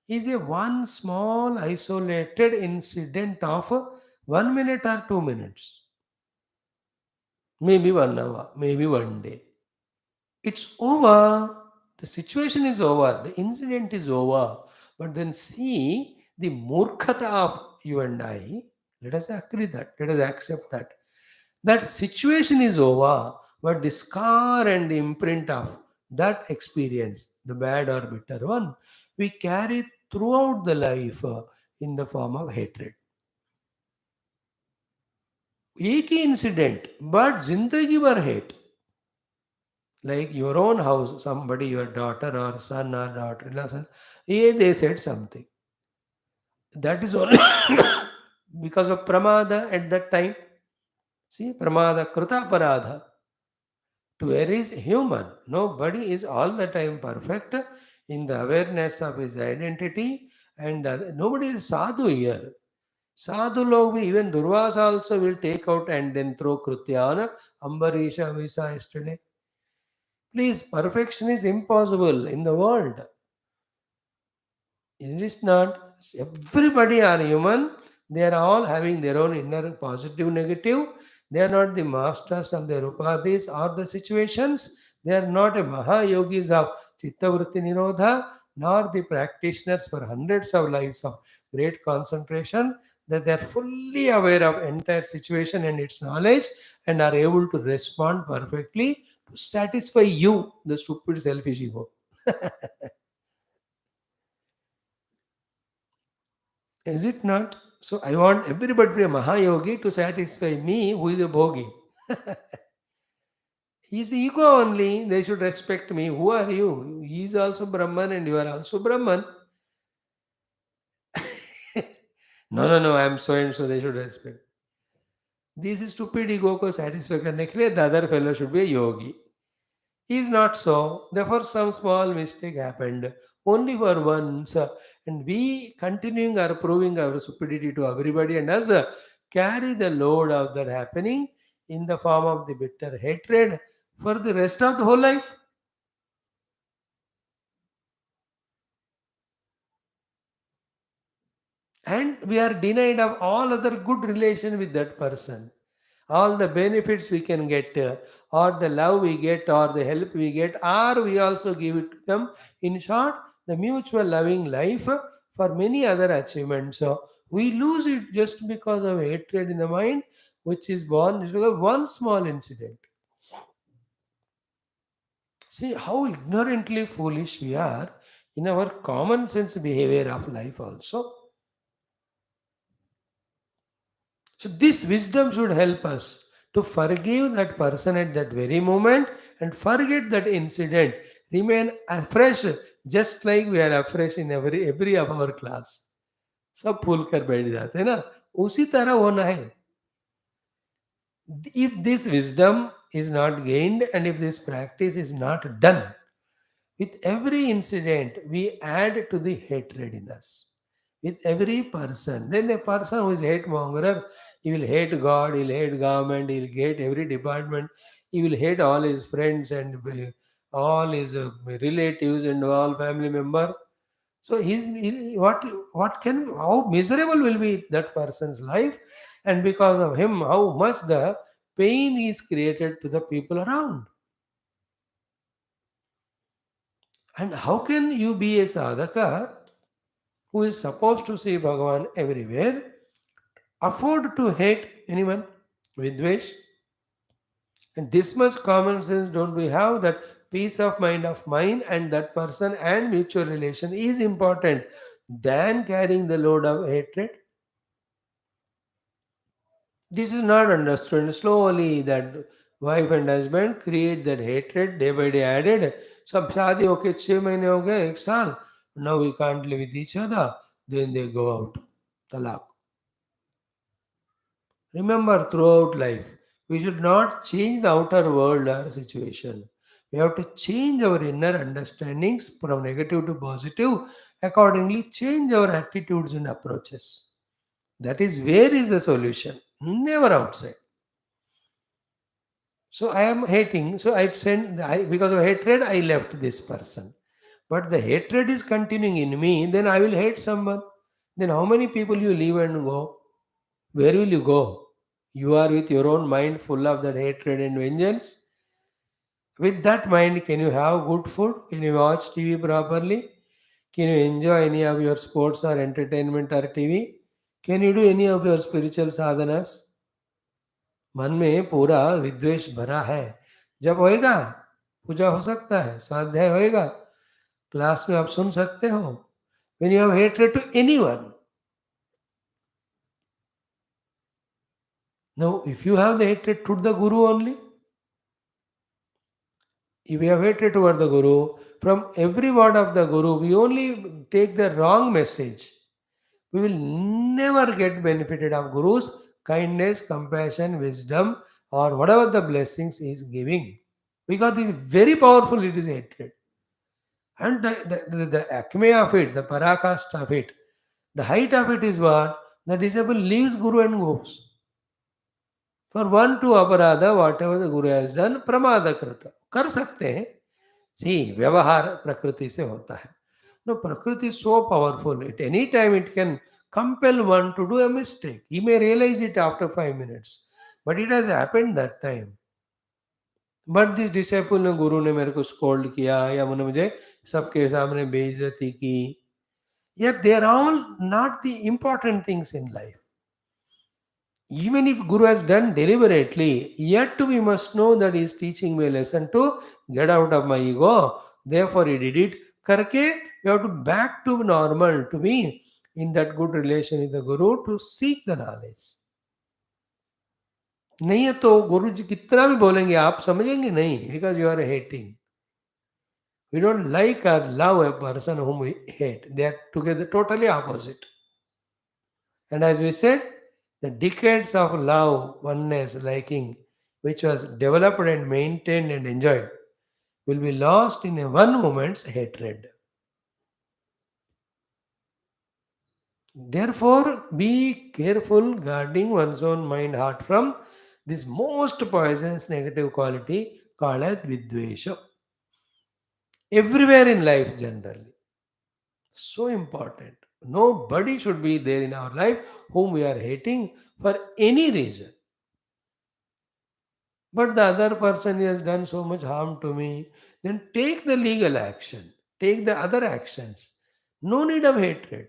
is a one small isolated incident of 1 minute or 2 minutes, maybe 1 hour, maybe one day. It's over. The situation is over. The incident is over. But then see the murkhata of you and I. Let us agree that. Let us accept that. That situation is over, but the scar and the imprint of that experience, the bad or bitter one, we carry throughout the life in the form of hatred. एक ही incident but जिंदगी भर hate. Like your own house, somebody, your daughter or son or daughter-in-law, son, yeah, they said something. That is only because of pramada at that time. See, pramada, kruta paradha. To where is human. Nobody is all the time perfect in the awareness of his identity, and nobody is sadhu here. Sadhu log bhi, even Durvasa also will take out and then throw Krutyana. Ambarisha we saw yesterday. Please, perfection is impossible in the world. It is not. Everybody are human. They are all having their own inner positive, negative. They are not the masters of their upadhis or the situations. They are not a Mahayogis of Chitta Vritti Nirodha, nor the practitioners for hundreds of lives of great concentration. That they are fully aware of entire situation and its knowledge and are able to respond perfectly to satisfy you, the stupid selfish ego. Is it not? So I want everybody to be a Mahayogi to satisfy me, who is a Bhogi. He's ego only. They should respect me. Who are you? He is also Brahman and you are also Brahman. No, no, no, I am so and so. They should respect. This is stupid ego को satisfy करने के लिए the other fellow should be a yogi. He is not so. Therefore, some small mistake happened only for once, and we continuing our proving our stupidity to everybody and us carry the load of that happening in the form of the bitter hatred for the rest of the whole life. And we are denied of all other good relation with that person, all the benefits we can get, or the love we get, or the help we get, or we also give it to them. In short, the mutual loving life for many other achievements. So we lose it just because of hatred in the mind, which is born because of one small incident. See how ignorantly foolish we are in our common sense behavior of life also. So, this wisdom should help us to forgive that person at that very moment and forget that incident. Remain afresh, just like we are afresh in every of our class. सब भूल कर बैठ जाते हैं ना, उसी तरह होना है. If this wisdom is not gained and if this practice is not done, with every incident, we add to the hatred in us. With every person. Then a person who is hate monger, he will hate God, he will hate government, he will hate every department, he will hate all his friends and all his relatives and all family member. So what can how miserable will be that person's life, and because of him, how much the pain is created to the people around. And how can you be a sadhaka who is supposed to see Bhagavan everywhere, afford to hate anyone with dvesh? And this much common sense don't we have, that peace of mind and that person and mutual relation is important than carrying the load of hatred? This is not understood. Slowly that wife and husband create that hatred day by day added. सब शादी होके 6 महीने हो गए, 1 साल. Now we can't live with each other. Then they go out. Talaq. Remember, throughout life, we should not change the outer world or situation. We have to change our inner understandings from negative to positive. Accordingly, change our attitudes and approaches. That is where is the solution. Never outside. So I am hating. So because of hatred, I left this person. But the hatred is continuing in me, then I will hate someone. Then how many people you leave and go? Where will you go? You are with your own mind full of that hatred and vengeance. With that mind, can you have good food? Can you watch TV properly? Can you enjoy any of your sports or entertainment or TV? Can you do any of your spiritual sadhanas? मन में पूरा विद्वेष भरा है. जब होएगा, पूजा हो सकता है, स्वाध्याय होएगा, क्लास में आप सुन सकते हो. When you have hatred to anyone. Now, if you have the hatred to the Guru only, if we have hatred toward the Guru, from every word of the Guru, we only take the wrong message. We will never get benefited of Guru's kindness, compassion, wisdom, or whatever the blessings he is giving. Because it is very powerful, it is hatred. And the acme of it, the parakast of it, the height of it is what? The disciple leaves Guru and goes. For one to aparada, whatever the Guru has done, pramada krita. कर सकते हैं. सी व्यवहार प्रकृति से होता है. No, prakriti is so powerful. At any time it can compel one to do a mistake. He may realize it after 5 minutes. But it has happened that time. But this disciple ने गुरु ने मेरे को scold किया या उन्होंने मुझे सबके सामने बेइज्जती की. Yet they are all not the important things in life. Even if Guru has done deliberately, yet we must know that he is teaching me a lesson to get out of my ego. Therefore, he did it. Karke, we have to back to normal, to be in that good relation with the Guru to seek the knowledge. नहीं है तो गुरु जी कितना भी बोलेंगे आप समझेंगे नहीं, because you are hating. We don't like or love a person whom we hate. They are together totally opposite. And as we said, the decades of love, oneness, liking, which was developed and maintained and enjoyed, will be lost in a one moment's hatred. Therefore, be careful guarding one's own mind heart from this most poisonous negative quality called as vidvesha. Everywhere in life, generally. So important. Nobody should be there in our life whom we are hating for any reason. But the other person has done so much harm to me, then take the legal action, take the other actions. No need of hatred.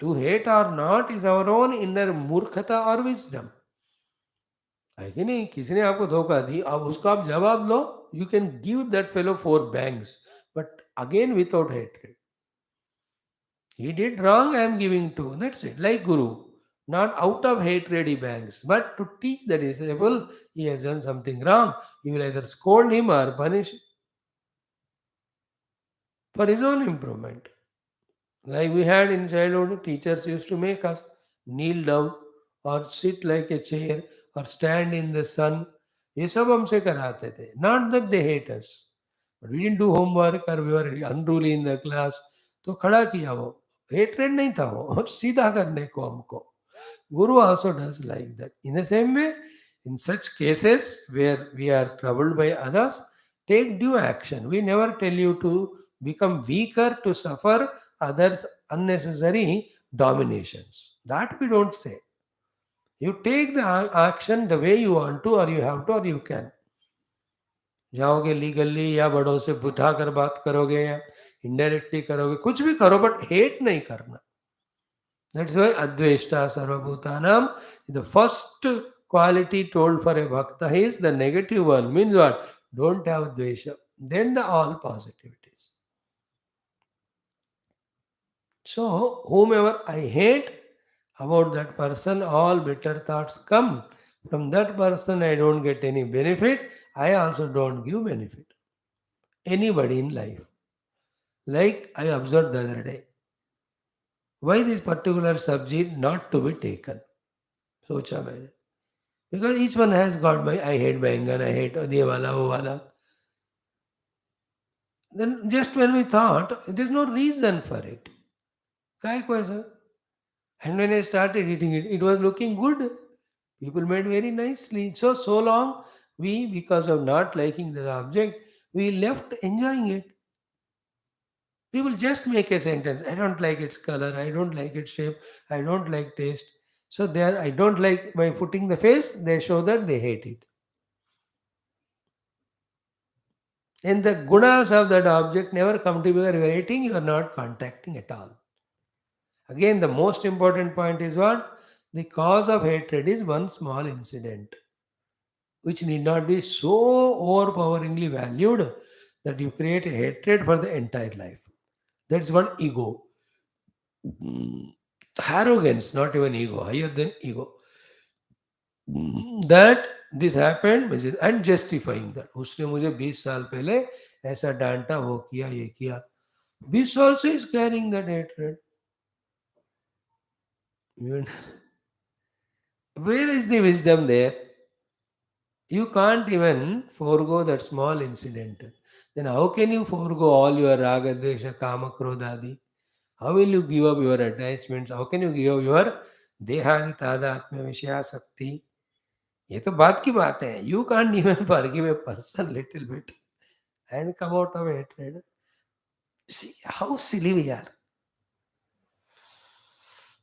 To hate or not is our own inner मूर्खता और wisdom. है कि नहीं? किसी ने आपको धोखा दी, अब उसको आप जवाब लो. You can give that fellow 4 bangs, but again without hatred. He did wrong, I am giving two. That's it. Like Guru. Not out of hatred he bangs, but to teach the disciple he has done something wrong. You will either scold him or punish him for his own improvement. Like we had in childhood, teachers used to make us kneel down or sit like a chair or stand in the sun. ये सब हमसे कराते थे. Not that they hate us, but we didn't do homework or we were unruly in the class. तो खड़ा किया वो. Hatred नहीं था वो, सीधा करने को हमको. Guru also does like that. In the same way, in such cases where we are troubled by others, take due action. We never tell you to become weaker to suffer others' unnecessary dominations. That we don't say. You take the action the way you want to, or you have to, or you can. जाओगे legally या बड़ों से बुझा कर बात करोगे या indirectly करोगे, कुछ भी करो बट हेट नहीं करना. That's why Adveshta Sarvabhutanam, the first quality told for a bhakta is the negative one. Means what? Don't have Dvesha. Then the all positivities. So, whomever I hate about that person, all bitter thoughts come. From that person, I don't get any benefit. I also don't give benefit. Anybody in life. Like I observed the other day. Why this particular subject not to be taken? सोचा मैंने. Because each one has got my I hate Bangan, I hate ये वाला वो वाला. Then just when we thought, there's no reason for it. काय को ऐसा? And when I started eating it, it was looking good. People made very nicely. So long we, because of not liking the object, we left enjoying it. People just make a sentence. I don't like its color. I don't like its shape. I don't like taste. So there, I don't like by putting the face. They show that they hate it. And the gunas of that object never come to be relating, you are not contacting at all. Again, the most important point is what? The cause of hatred is one small incident, which need not be so overpoweringly valued that you create a hatred for the entire life. That's what ego. Arrogance, not even ego, higher than ego. That this happened and justifying that. उसने मुझे 20 साल पहले ऐसा डांटा, वो किया, ये किया. This also is carrying that hatred. Even- Where is the wisdom there? You can't even forego that small incident. Then how can you forego all your raga, desha, kama, krodadi? How will you give up your attachments? How can you give up your dehadi, tada, atma, vishya, sakti? ये तो बात की बात है. You can't even forgive a person little bit and come out of hatred. See how silly we are.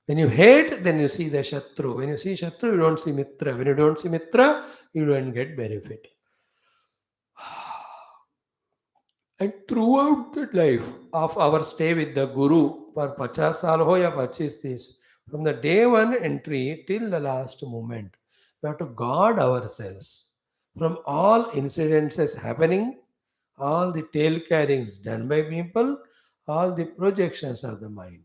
When you hate, then you see the Shatru. When you see Shatru, you don't see Mitra. When you don't see Mitra, you don't get benefit. And throughout the life of our stay with the Guru, for 50 saal ho ya 25 from the day one entry till the last moment, we have to guard ourselves from all incidences happening, all the tail carryings done by people, all the projections of the mind.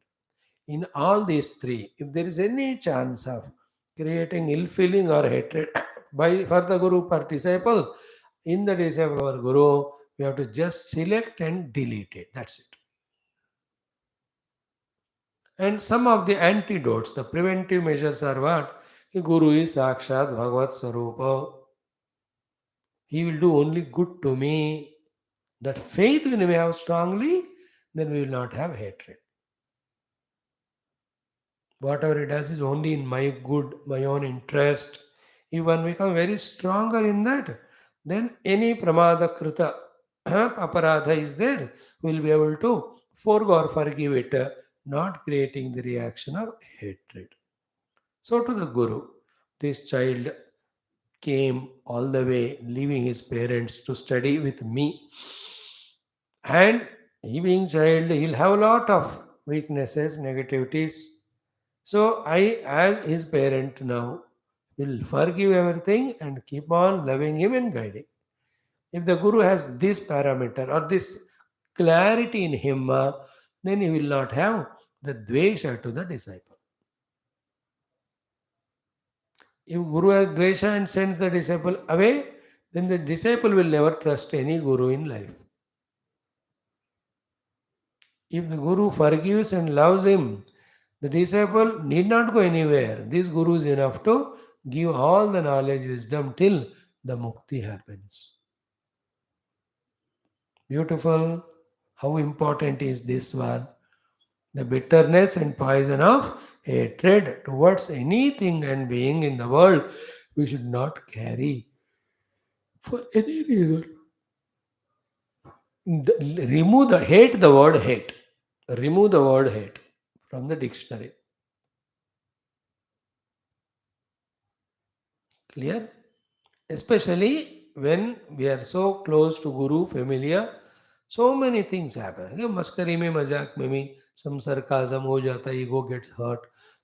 In all these three, if there is any chance of creating ill feeling or hatred by for the guru per disciple, in the disciple or guru, we have to just select and delete it. That's it. And some of the antidotes, the preventive measures are what? Ki Guru is Sakshat Bhagavat Sarupa. He will do only good to me. That faith when we have strongly, then we will not have hatred. Whatever he does is only in my good, my own interest. If one become very stronger in that, then any pramada krita aparadha is there, will be able to forgo or forgive it, not creating the reaction of hatred. So to the Guru, this child came all the way, leaving his parents to study with me. And he being child, he'll have a lot of weaknesses, negativities. So I, as his parent now, will forgive everything and keep on loving him and guiding. If the Guru has this parameter or this clarity in him, then he will not have the dvesha to the disciple. If Guru has dvesha and sends the disciple away, then the disciple will never trust any Guru in life. If the Guru forgives and loves him, the disciple need not go anywhere. This Guru is enough to give all the knowledge, wisdom till the mukti happens. Beautiful. How important is this one? The bitterness and poison of hatred towards anything and being in the world, we should not carry for any reason. Remove the hate, the word hate. Remove the word hate from the dictionary. Clear? Especially when we are so close to Guru, familiar, so many things happen. Okay, maskari mein, mazak mein bhi some sarcasm ho jata, ego gets hurt.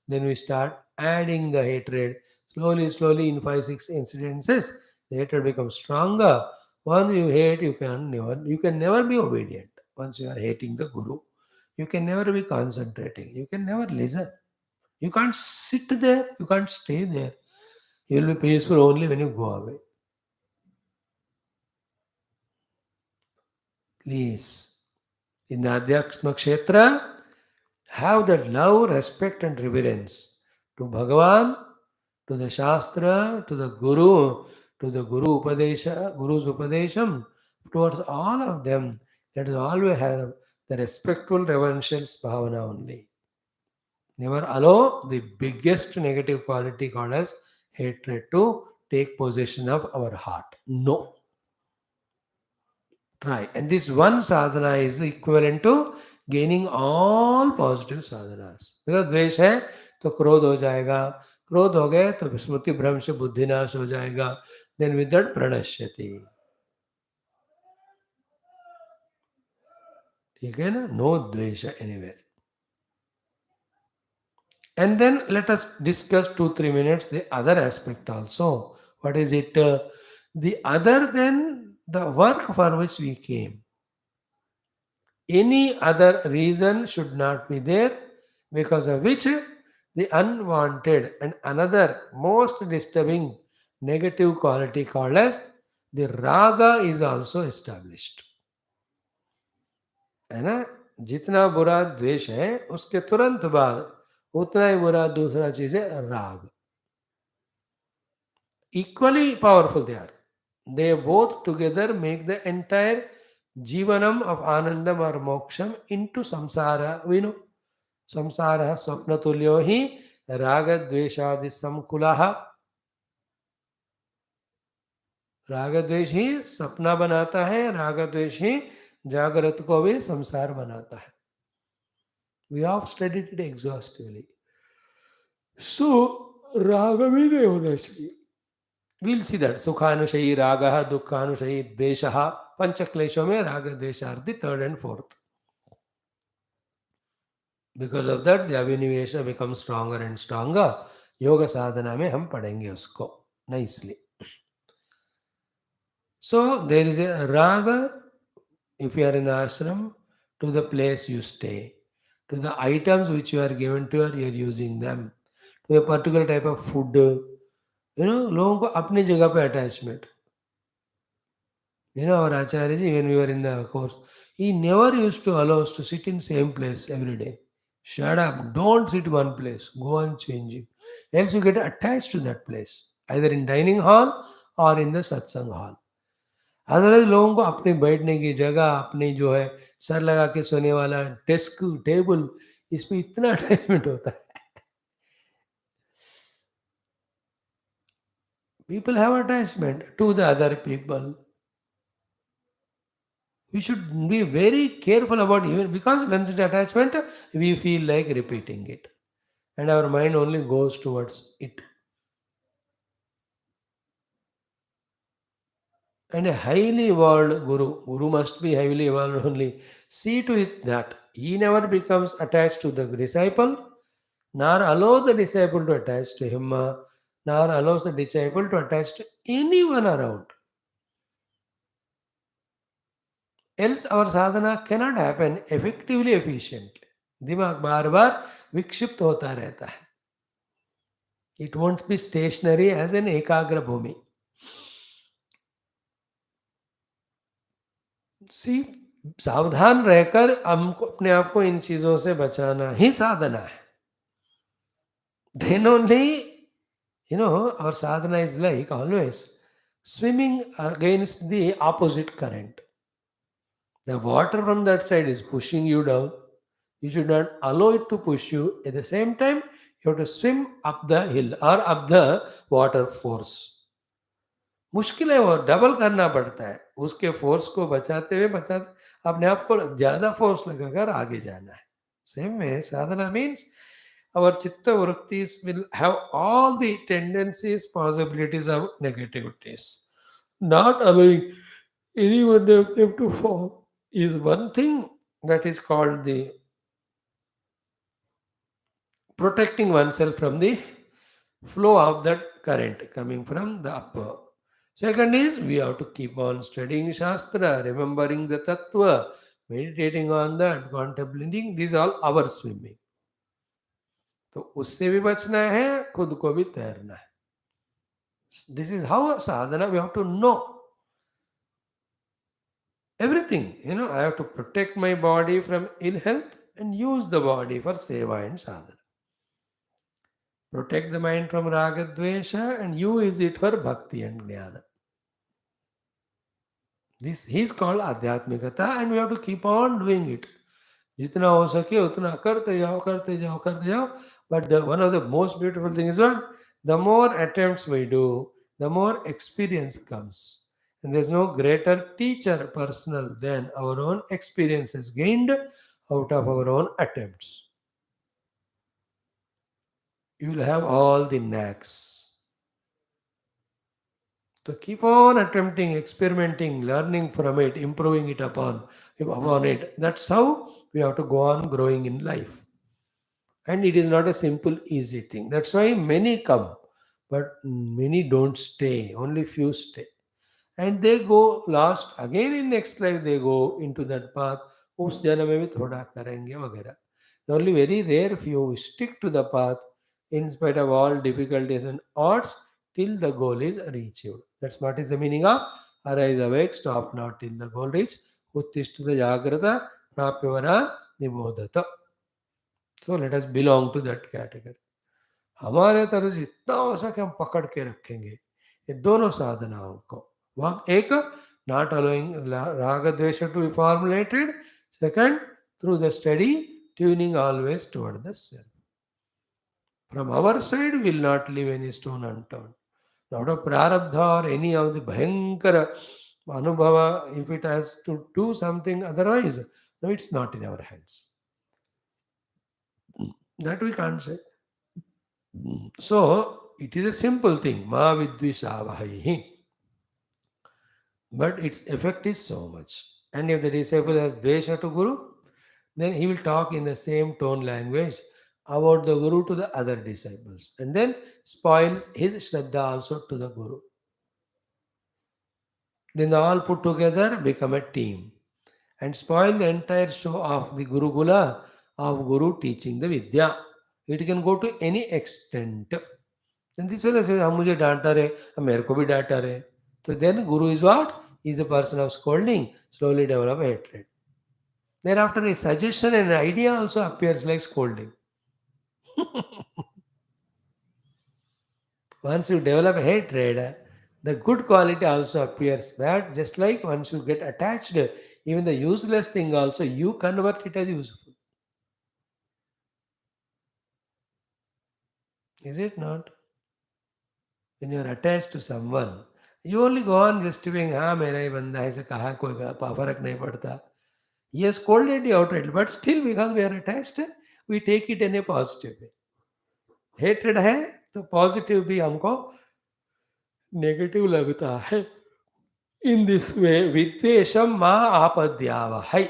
Then we start adding the hatred. Slowly, in 5, 6 incidences, the hatred becomes stronger. Once you hate, you can never be obedient. Once you are hating the Guru, you can never be concentrating. You can never listen. You can't sit there. You can't stay there. You will be peaceful only when you go away. Please, in the Adhyatma Kshetra, have that love, respect, and reverence to Bhagavan, to the Shastra, to the Guru's Upadesham, towards all of them. Let us always have the respectful, reverential bhavana only. Never allow the biggest negative quality called as hatred to take possession of our heart. No. Try. And this one sadhana is equivalent to gaining all positive sadhanas. Because द्वेष है तो क्रोध हो जाएगा, क्रोध हो गए तो स्मृति भ्रंश बुद्धिनाश हो जाएगा, then with that प्रणश्यति. ठीक है ना? No द्वेष anywhere. And then let us discuss 2-3 minutes the other aspect also. What is it? The other than the work for which we came. Any other reason should not be there, because of which the unwanted and another most disturbing negative quality called as the raga is also established. है ना? जितना बुरा द्वेष है उसके तुरंत बाद उतना ही बुरा दूसरा चीज है राग. Equally powerful they are. They both together make the entire jivanam of anandam or moksham into samsara. We know samsara swapnatulyo hi raga dveshadi samkulaha. राग द्वेष ही सपना बनाता है, राग द्वेष ही जागृत को भी संसार बनाता है. We have studied it exhaustively. So राग भी नहीं होना चाहिए. We'll see that. Sukhanushayi ragaha, dukkhanushayi dveshaha. Panchaklesho mein raga dvesha are the third and fourth. Because of that, the abhinivesha becomes stronger and stronger. Yoga sadhana mein hum padhenge usko nicely. So there is a raga if you are in the ashram. to the place you stay, to the items which you are given to or you are using them, to a particular type of food. लोगों को अपनी जगह पे attachment. Our Acharya, when we were in the course, he never used to allow us to sit in same place every day. Shut up, don't sit one place. Go on changing. Else you get attached to that place, either in dining hall or in the satsang hall. Otherwise लोगों को अपनी बैठने की जगह, अपनी जो है sir लगा के सोने वाला डेस्क टेबल, इस पे इतना अटैचमेंट होता है. People have attachment to the other people. We should be very careful about, even because when it's attachment, we feel like repeating it, and our mind only goes towards it. And a highly evolved guru must be highly evolved only. See to it that he never becomes attached to the disciple, nor allows the disciple to attach to him, nor allows the disciple to attach to anyone around. Else our sadhana cannot happen effectively, efficiently. दिमाग बार बार विक्षिप्त होता रहता है. It won't be stationary as an ekagra bhumi. सी सावधान रहकर हमको अपने आप को इन चीजों से बचाना ही साधना है. Then only, our sadhana is like always swimming against the opposite current. The water from that side is pushing you down. You should not allow it to push you. At the same time, you have to swim up the hill or up the water force. मुश्किल है, वो double करना पड़ता है. उसके force को बचाते हुए अपने आप को ज़्यादा फोर्स लगाकर आगे जाना है. Same way Sadhana means our chitta vrittis will have all the tendencies, possibilities of negativities. Not allowing any one of them to fall is one thing, that is called the protecting oneself from the flow of that current coming from the upper. Second is we have to keep on studying Shastra, remembering the Tattva, meditating on that, contemplating. These are all our swimming. तो उससे भी बचना है, खुद को भी तैरना है. This is how sadhana, we have to know everything. I have to protect my body from ill health and use the body for seva and sadhana. Protect the mind from raga dvesha and use it for bhakti and jnana. This is called adhyatmikata, and we have to keep on doing it. जितना हो सके उतना करते जाओ, करते जाओ, करते जाओ. But one of the most beautiful things is what? The more attempts we do, the more experience comes. And there's no greater teacher personal than our own experiences gained out of our own attempts. You will have all the knacks. So keep on attempting, experimenting, learning from it, improving it upon it. That's how we have to go on growing in life. And it is not a simple, easy thing. That's why many come, but many don't stay. Only few stay. And they go last, again in next life they go into that path. उस जन्म में भी थोड़ा करेंगे वगैरह. The only very rare few stick to the path in spite of all difficulties and odds till the goal is reached. That's what is the meaning of arise awake, stop not till the goal reach. Uttishthata jagrata prapyavana nibodhata. So let us belong to that category. हमारे तरफ से इतना हो सके हम पकड़ के रखेंगे ये दोनों साधनाओं को. वह एक, not allowing raga dvesha to be formulated. Second, through the steady tuning always toward the self. From our side, we will not leave any stone unturned. Out of prarabdha or any of the bhayankara anubhava, if it has to do something otherwise, no, it's not in our hands. That we can't say. So, it is a simple thing. Ma vidvishavahaihi. But its effect is so much. And if the disciple has dvesha to Guru, then he will talk in the same tone language about the Guru to the other disciples. And then spoils his Shraddha also to the Guru. Then they all put together become a team. and spoil the entire show of the Gurukula of Guru teaching the Vidya. It can go to any extent. Then this fellow says, "हम मुझे डांटा रहे, अब मेरे को भी डांटा रहे." So then Guru is what? He is a person of scolding, slowly develop hatred. Thereafter, a suggestion and an idea also appears like scolding. Once you develop hatred, the good quality also appears bad. Just like once you get attached, even the useless thing also you convert it as useful. Is it not? When you are attached to someone, you only go on justifying, हाँ मेरा ही बंदा है, ऐसे कहा कोई फर्क नहीं पड़ता. He has scolded you outright, but still because we are attached, we take it in a positive way. Hatred है तो पॉजिटिव भी हमको नेगेटिव लगता है. In this way, Vitvesham ma apadhyavahai.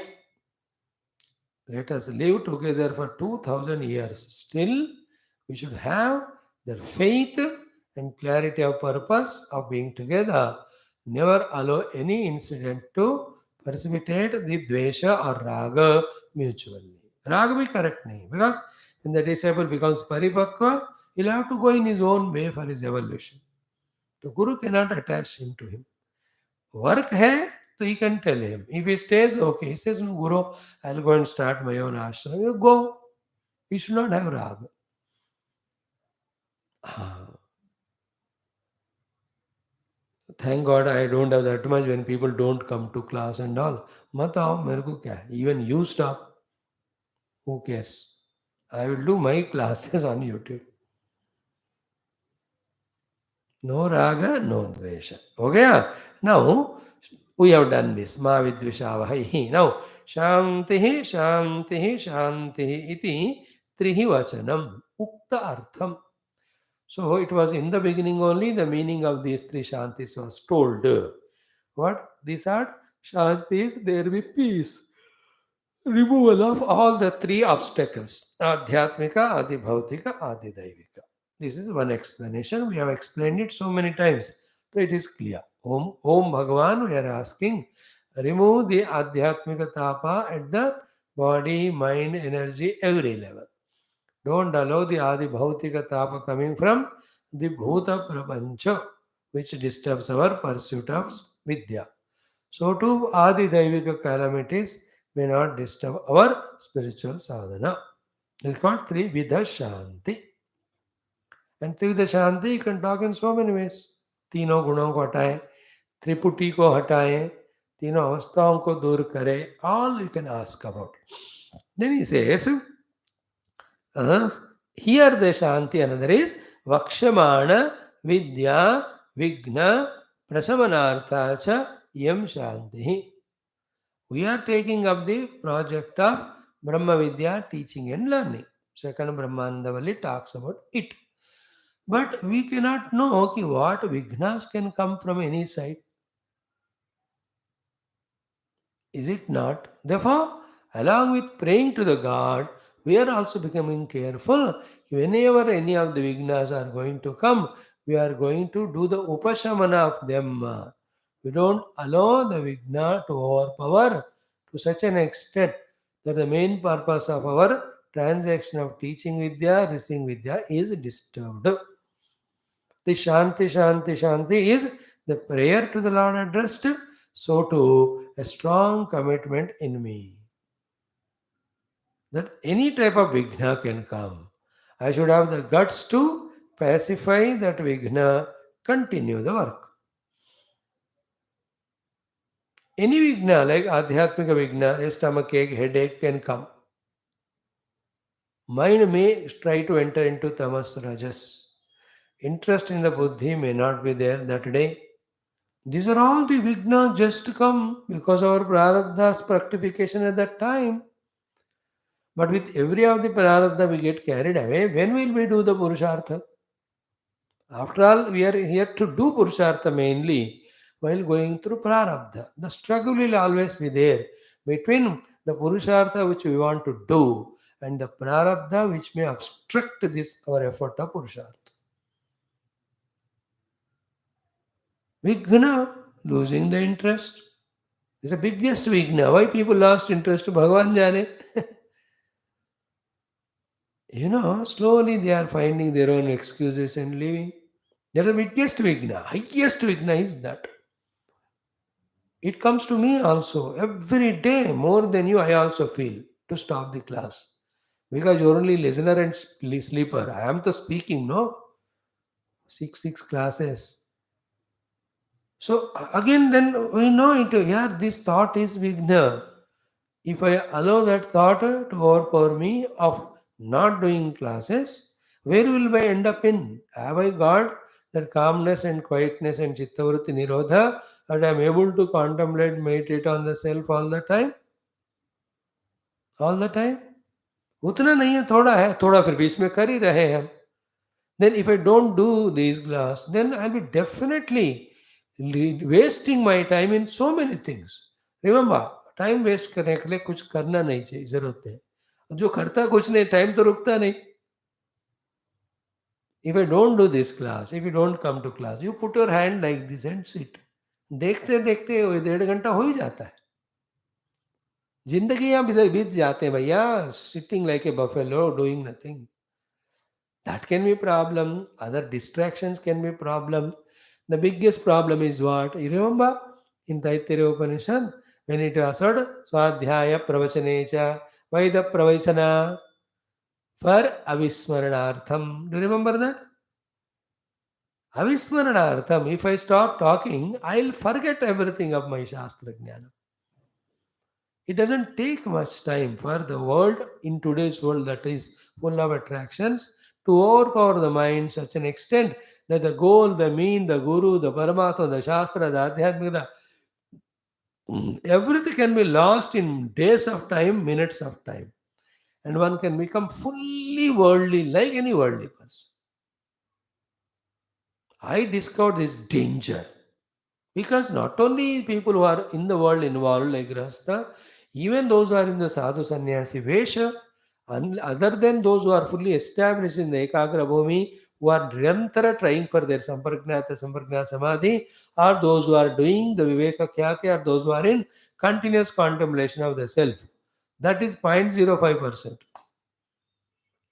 Let us live together for 2000 years. Still, we should have the faith and clarity of purpose of being together. Never allow any incident to precipitate the dvesha or raga mutually. Raga be correct nahi. Because when the disciple becomes paripakva, he'll have to go in his own way for his evolution. The Guru cannot attach him to him. Work hai, so he can tell him. If he stays, okay. He says, no, Guru, I'll go and start my own ashram. You go. You should not have rag. Ah, thank God I don't have that much when people don't come to class and all. मत आओ मेरे को क्या है? Even you stop. Who cares? I will do my classes on YouTube. No raga, no dvesha. Okay? Now, we have done this. Ma vidvishavahi. Now, shantihi, shantihi, shantihi iti trihi vachanam. Ukta artham. So, it was in the beginning only the meaning of these three shantis was told. What? These are shantis, there will be peace. Removal of all the three obstacles. Adhyatmika, Adibhautika, Adidaivika. This is one explanation. We have explained it so many times. So it is clear. Om Bhagavan, we are asking, remove the Adhyatmika tapa at the body, mind, energy, every level. Don't allow the Adi Bhautika tapa coming from the Bhuta Prapancha, which disturbs our pursuit of Vidya. So too Adi Daivika calamities may not disturb our spiritual sadhana. It's called Trivida Shanti. And Trivida Shanti you can talk in so many ways. तीनों गुणों को हटाएं, त्रिपुटी को हटाएं, तीनों अवस्थाओं को दूर करें. All you can ask about. Then he says, here the Shanti, another is Vakshamana Vidya Vigna Prasamanartha cha Yam Shanti. We are taking up the project of Brahma Vidya teaching and learning. Second Brahmananda Valli talks about it. But we cannot know what vignas can come from any side. Is it not? Therefore, along with praying to the God, we are also becoming careful. Whenever any of the vignas are going to come, we are going to do the upashamana of them. We don't allow the vigna to overpower to such an extent that the main purpose of our transaction of teaching Vidya, receiving Vidya is disturbed. The Shanti, Shanti, Shanti is the prayer to the Lord addressed, so too a strong commitment in me that any type of Vigna can come. I should have the guts to pacify that Vigna, continue the work. Any Vigna, like Adhyatmika Vigna, a stomach ache, headache can come. Mind may try to enter into tamas rajas. Interest in the buddhi may not be there that day. These are all the vigna just come because our prarabdha's fructification at that time. But with every of the prarabdha we get carried away. When will we do the purushartha? After all, we are here to do purushartha mainly while going through prarabdha. The struggle will always be there between the purushartha which we want to do and the prarabdha which may obstruct this our effort of purushartha. Vigna, losing the interest. It's the biggest weakness. Why people lost interest? Bhagavan jane. Slowly they are finding their own excuses and leaving. That's the biggest weakness. Highest weakness is that. It comes to me also. Every day, more than you, I also feel to stop the class. Because you're only listener and sleeper. I am the speaking, no? Six classes. So again, then we know it. Yeah, this thought is Vigna. If I allow that thought to overpower me of not doing classes, where will I end up in? Have I got that calmness and quietness and chittavritti nirodha that I am able to contemplate, meditate on the self all the time? All the time? उतना नहीं है, थोड़ा है, थोड़ा फिर बीच में कर ही रहे हैं हम. Then if I don't do these class, then I'll be definitely wasting my time in so many things. Remember, time waste करने के लिए कुछ करना नहीं चाहिए, जरूरत है. जो करता कुछ नहीं, टाइम तो रुकता नहीं. If I don't do this class, if you don't come to class, you put your hand like this and sit. देखते देखते वो 1.5 घंटा हो ही जाता है. जिंदगी यहाँ बीत जाते हैं भैया, sitting like a buffalo doing nothing. That can be problem. Other distractions can be problem. The biggest problem is what? You remember in Taittiriya Upanishad when it was said Swadhyaya Pravachane Vaida Pravachana for Avismaranartham. Do you remember that? Avismaranartham. If I start talking, I'll forget everything of my Shastra Jnana. It doesn't take much time for the world in today's world that is full of attractions to overpower the mind such an extent that the goal, the mean, the guru, the paramatma, the shastra, the adhyatmika, everything can be lost in days of time, minutes of time. And one can become fully worldly like any worldly person. I discovered this danger. Because not only people who are in the world involved like Grahastha, even those who are in the sadhu sannyasi vesha, and other than those who are fully established in the Ekagra Bhumi, who are nirantara trying for their Sampargnata Samadhi, or those who are doing the Viveka Khyati, or those who are in continuous contemplation of the self. That is 0.05%.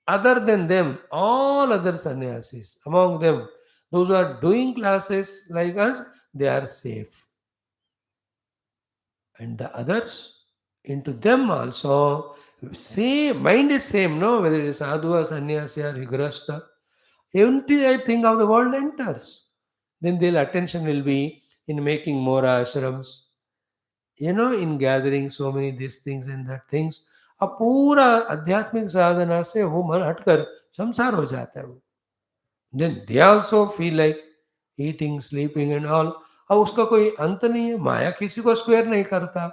Other than them, all other sannyasis, among them, those who are doing classes like us, they are safe. And the others, into them also, same mind is same, no? Whether it is sadhu or sannyasi or vigrasta, empty thing of the world enters. Then their attention will be in making more ashrams, in gathering so many these things and that things. अब पूरा आध्यात्मिक साधना से वो मन हटकर संसार हो जाता है वो. Then they also feel like eating, sleeping and all. अब उसका कोई अंत नहीं है. माया किसी को स्पेयर नहीं करता.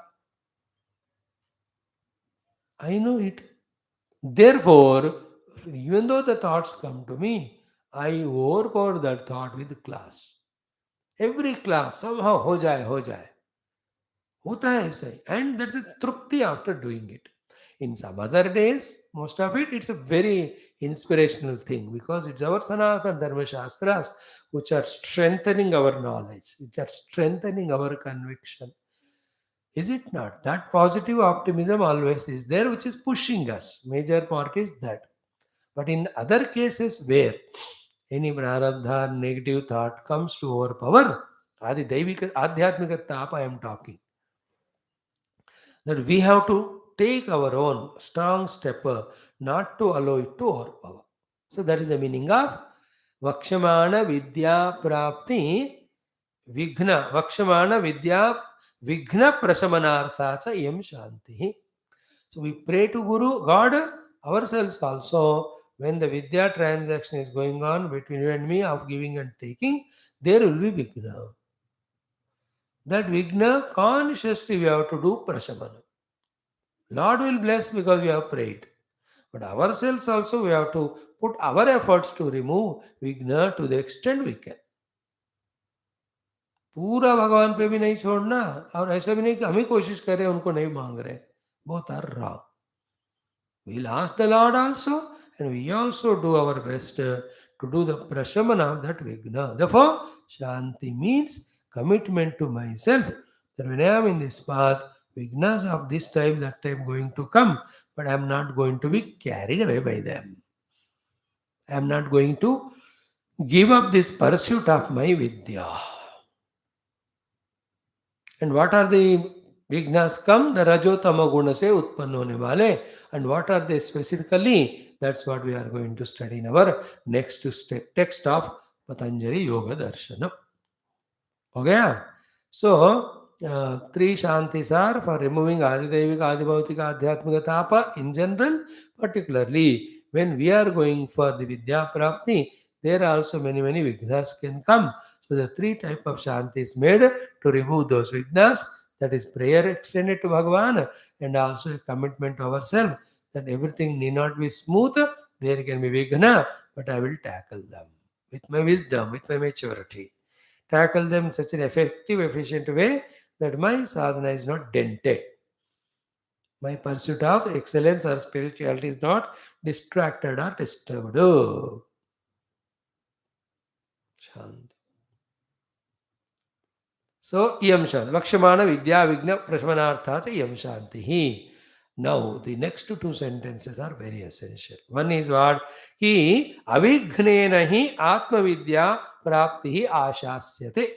I know it. Therefore, even though the thoughts come to me, I overpower that thought with class. Every class somehow हो जाए होता है ऐसा ही. And that's a trupti after doing it. In some other days, most of it's a very inspirational thing because it's our Sanatana Dharma Shastras which are strengthening our knowledge, which are strengthening our conviction. Is it not? That positive optimism always is there, which is pushing us. Major part is that. But in other cases where any prarabdha, negative thought comes to overpower, Adi Daivika Adhyatmika Tapa I am talking, that we have to take our own strong step not to allow it to overpower. So that is the meaning of Vakshamana Vidya Prapti Vighna. Vakshamana Vidya Vighna Prasamanartha Yam Shanti. So we pray to Guru, God, ourselves also, when the Vidya transaction is going on between you and me of giving and taking, there will be Vighna. That Vighna, consciously we have to do Prasamana. Lord will bless because we have prayed. But ourselves also we have to put our efforts to remove Vighna to the extent we can. पूरा भगवान पे भी नहीं छोड़ना और ऐसा भी नहीं कि हम ही कोशिश करें उनको नहीं मांग रहे. Both are wrong. We'll ask the Lord also, and we also do our best to do the prashamana of that Vighna. Therefore, Shanti means commitment to myself. That when I am in this path, vignas of this type, that type going to come, but I am not going to be carried away by them. I am not going to give up this pursuit of my vidya. And what are the vignas come? The rajotama guna se utpann hone wale. And what are they specifically? That's what we are going to study in our next text of Patanjali Yoga Darshana. Okay? So, three shantis are for removing Adidevika, Adibhautika, Adhyatmika Tapa in general, particularly when we are going for the Vidya Prapti, there are also many vignas can come. So, the three type of shantis made to remove those vignas, that is prayer extended to Bhagavan and also a commitment to ourselves that everything need not be smooth, there can be vigna, but I will tackle them with my wisdom, with my maturity. Tackle them in such an effective, efficient way that my sadhana is not dented. My pursuit of excellence or spirituality is not distracted or disturbed. Oh, Shanti. So, Iyam Shanti. Vakshamana Vidya Vigna Prashmanartha cha Iyam Shanti. Now, the next two sentences are very essential. One is what? Ki avignena hi atma vidya prapti hi ashasyate.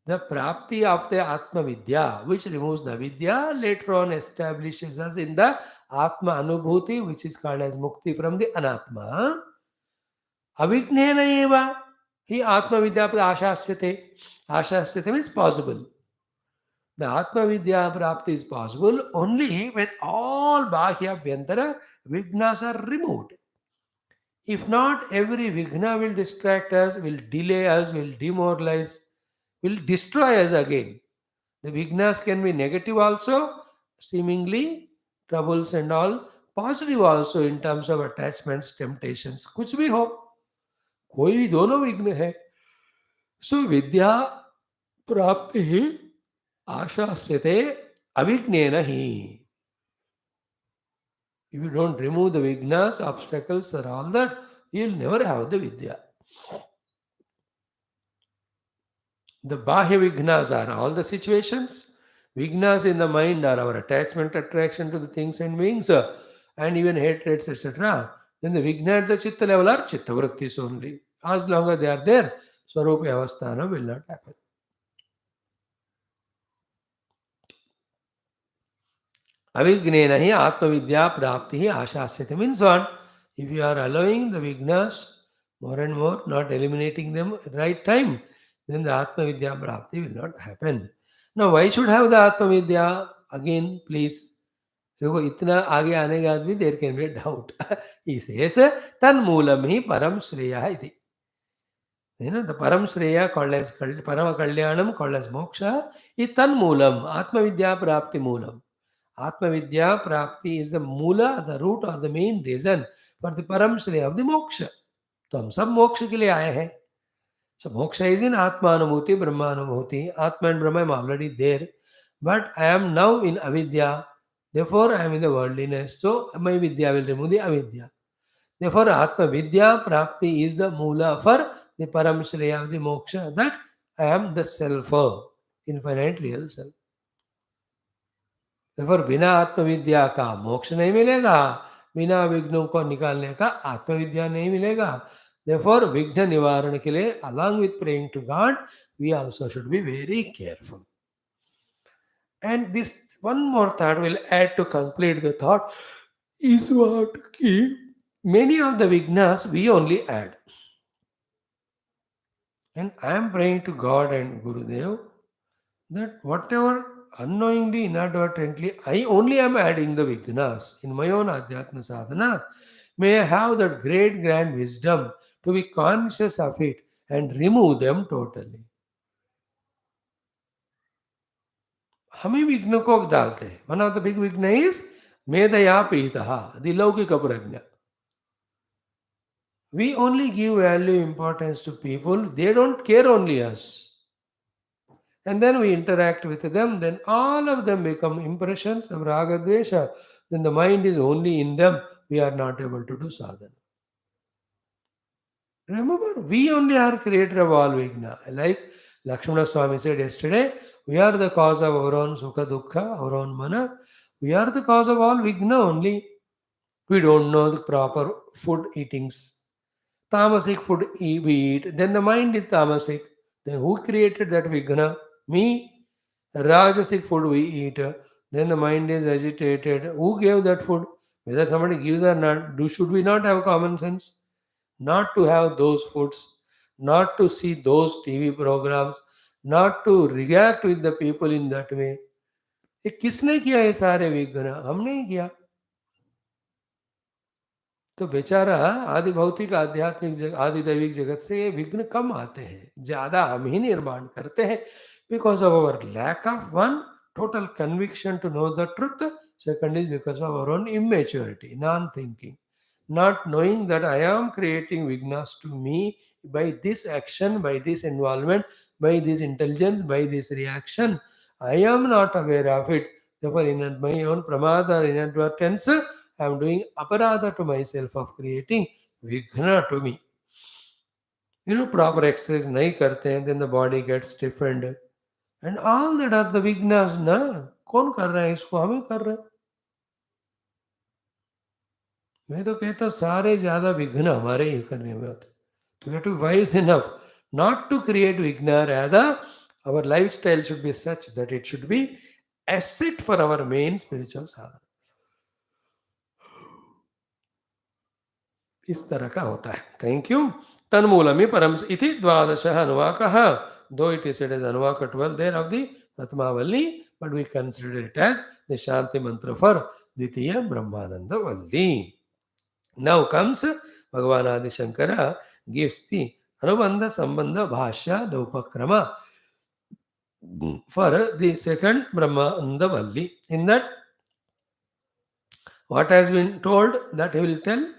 The prapti of the Atma Vidya, which removes the Vidya, later on establishes us in the Atma Anubhuti, which is called as Mukti from the Anatma. Avignena eva, he Atma Vidya ashasyate. Ashasyate means possible. The Atma Vidya Prapti is possible only when all Bahya Bhyantara Vignas are removed. If not, every Vigna will distract us, will delay us, will demoralize, will destroy us again. The vignas can be negative also, seemingly troubles and all. Positive also in terms of attachments, temptations. कुछ भी हो, कोई भी दोनों विघ्न है. So विद्या प्राप्ति ही आशास्यते अविघ्नेन ही. If you don't remove the vignas, obstacles or all that, you'll never have the vidya. The Bahya Vignas are all the situations. Vignas in the mind are our attachment, attraction to the things and beings, and even hatreds, etc. Then the Vigna at the Chitta level are Chitta Vrittis only. As long as they are there, Swarupa Avasthana will not happen. Avignena hi Atma Vidya Prapti hi Ashasyate means what? If you are allowing the Vignas more and more, not eliminating them at the right time, then the Atma Vidya Prapti will not happen. Now, why should have the Atma Vidya? Again, please. So, itna आगे आने के बाद भी there can be a doubt. He says, tan moolam hi param shreya iti. You know, the param shreya called as parama kalyanam called as moksha is tan moolam, Atma Vidya Prapti moolam. Atma Vidya Prapti is the mula, the root or the main reason for the param shreya of the moksha. तो हम सब मोक्ष के लिए आए हैं. So moksha is in Atma Anubhuti, Brahma Anubhuti. Atma and Brahma, I am already there. But I am now in avidya. Therefore, I am in the worldliness. So my vidya will remove the avidya. Therefore, Atma Vidya Prapti is the mula for the Param Shreya of the moksha. That I am the selfer, infinite real self. Therefore, बिना आत्मविद्या का मोक्ष नहीं मिलेगा, बिना विघ्नों को निकालने का आत्मविद्या नहीं मिलेगा. Therefore, विघ्न निवारण के लिए along with praying to God, we also should be very careful. And this one more thought will add to complete the thought is what key. Many of the vignas we only add. And I am praying to God and Gurudev that whatever unknowingly, inadvertently, I only am adding the vignas in my own Adhyatma sadhana. May I have that great grand wisdom to be conscious of it and remove them totally. हम ही विघ्न को डालते हैं. One of the big विघ्न is मेधया पीतः, the लौकिक प्रज्ञा. We only give value importance to people, they don't care only us. And then we interact with them, then all of them become impressions of raga dvesha. Then the mind is only in them, we are not able to do sadhana. Remember, we only are creator of all vigna. Like Lakshmana Swami said yesterday, we are the cause of our own sukha dukkha, our own mana. We are the cause of all vigna only. We don't know the proper food eatings. Tamasic food we eat, then the mind is tamasic. Then who created that vigna? Me. Rajasic food we eat, then the mind is agitated. Who gave that food? Whether somebody gives or not, should we not have common sense? Not to have those foods, not to see those TV programs, not to react with the people in that way. ये किसने किया ये सारे विघ्न? हमने ही किया. तो बेचारा आदि भौतिक आध्यात्मिक आदि दैविक जगत से ये विघ्न कम आते हैं, ज्यादा हम ही निर्माण करते हैं, because of our lack of one total conviction to know the truth. Second is because of our own immaturity, non-thinking, not knowing that I am creating vignas to me by this action, by this involvement, by this intelligence, by this reaction. I am not aware of it. Therefore, in my own pramada or inadvertence, I am doing aparadha to myself of creating vighna to me. Proper exercise nahi karte hain, then the body gets stiffened. And all that are the vignas, na? कौन कर रहा है इसको? हम ही कर रहे हैं. मैं तो कहता हूँ सारे ज्यादा विघ्न हमारे ही करने में होते. तो we have to be wise enough not to create vigna, rather our lifestyle should be such that it should be asset for our main spiritual sadhana. इस तरह का होता है. Thank you. तन्मूलमी परम इति द्वादश अनुवाकः. Though it is said as Anuvaka 12 there of the Ratmavalli, but we consider it as the Shanti mantra for Ditya Brahmananda Valli. Now comes Bhagavan Adi Shankara gives the Anubandha Sambandha Bhashya, the Upakrama for the second Brahmananda Valli. In that, what has been told, that he will tell.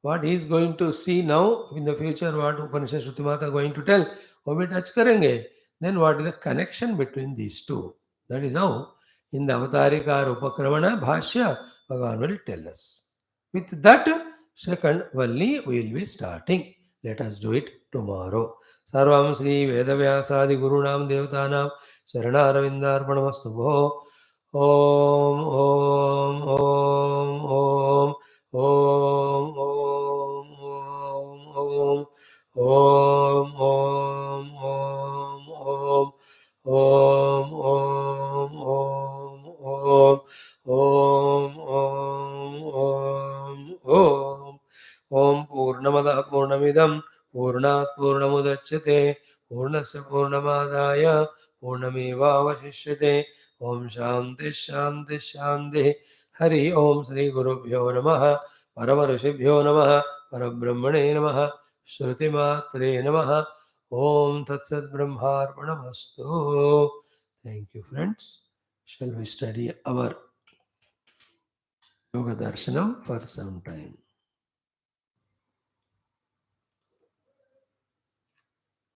What he is going to see now in the future, what Upanishad Shruti Mata are going to tell, वो भी touch करेंगे. Then what is the connection between these two? That is how in the Avatarika or Upakramana Bhashya, Bhagavan will tell us. With that second Valli we will be starting. Let us do it tomorrow. Sarvam Sri Vedavyasadi Gurunam Devatanam Sharanaravindarpanamastu Bho. Om Om Om Om Om Om Om Om Om Om Om Om Om Om Om Om Purnamada Purnamidam Purnat Purnamudachyate Purnasya Purnamadaya Purnamevavashishyate. Om Shanti Shanti Shanti. Hari Om Sri Gurubhyo Namaha Paramarishibhyo Namaha Parabrahmane Namaha Shruti Matre Namaha. Om Tat Sat Brahmarpanamastu. Thank you, friends. Shall we study our Yoga Darshanam for some time?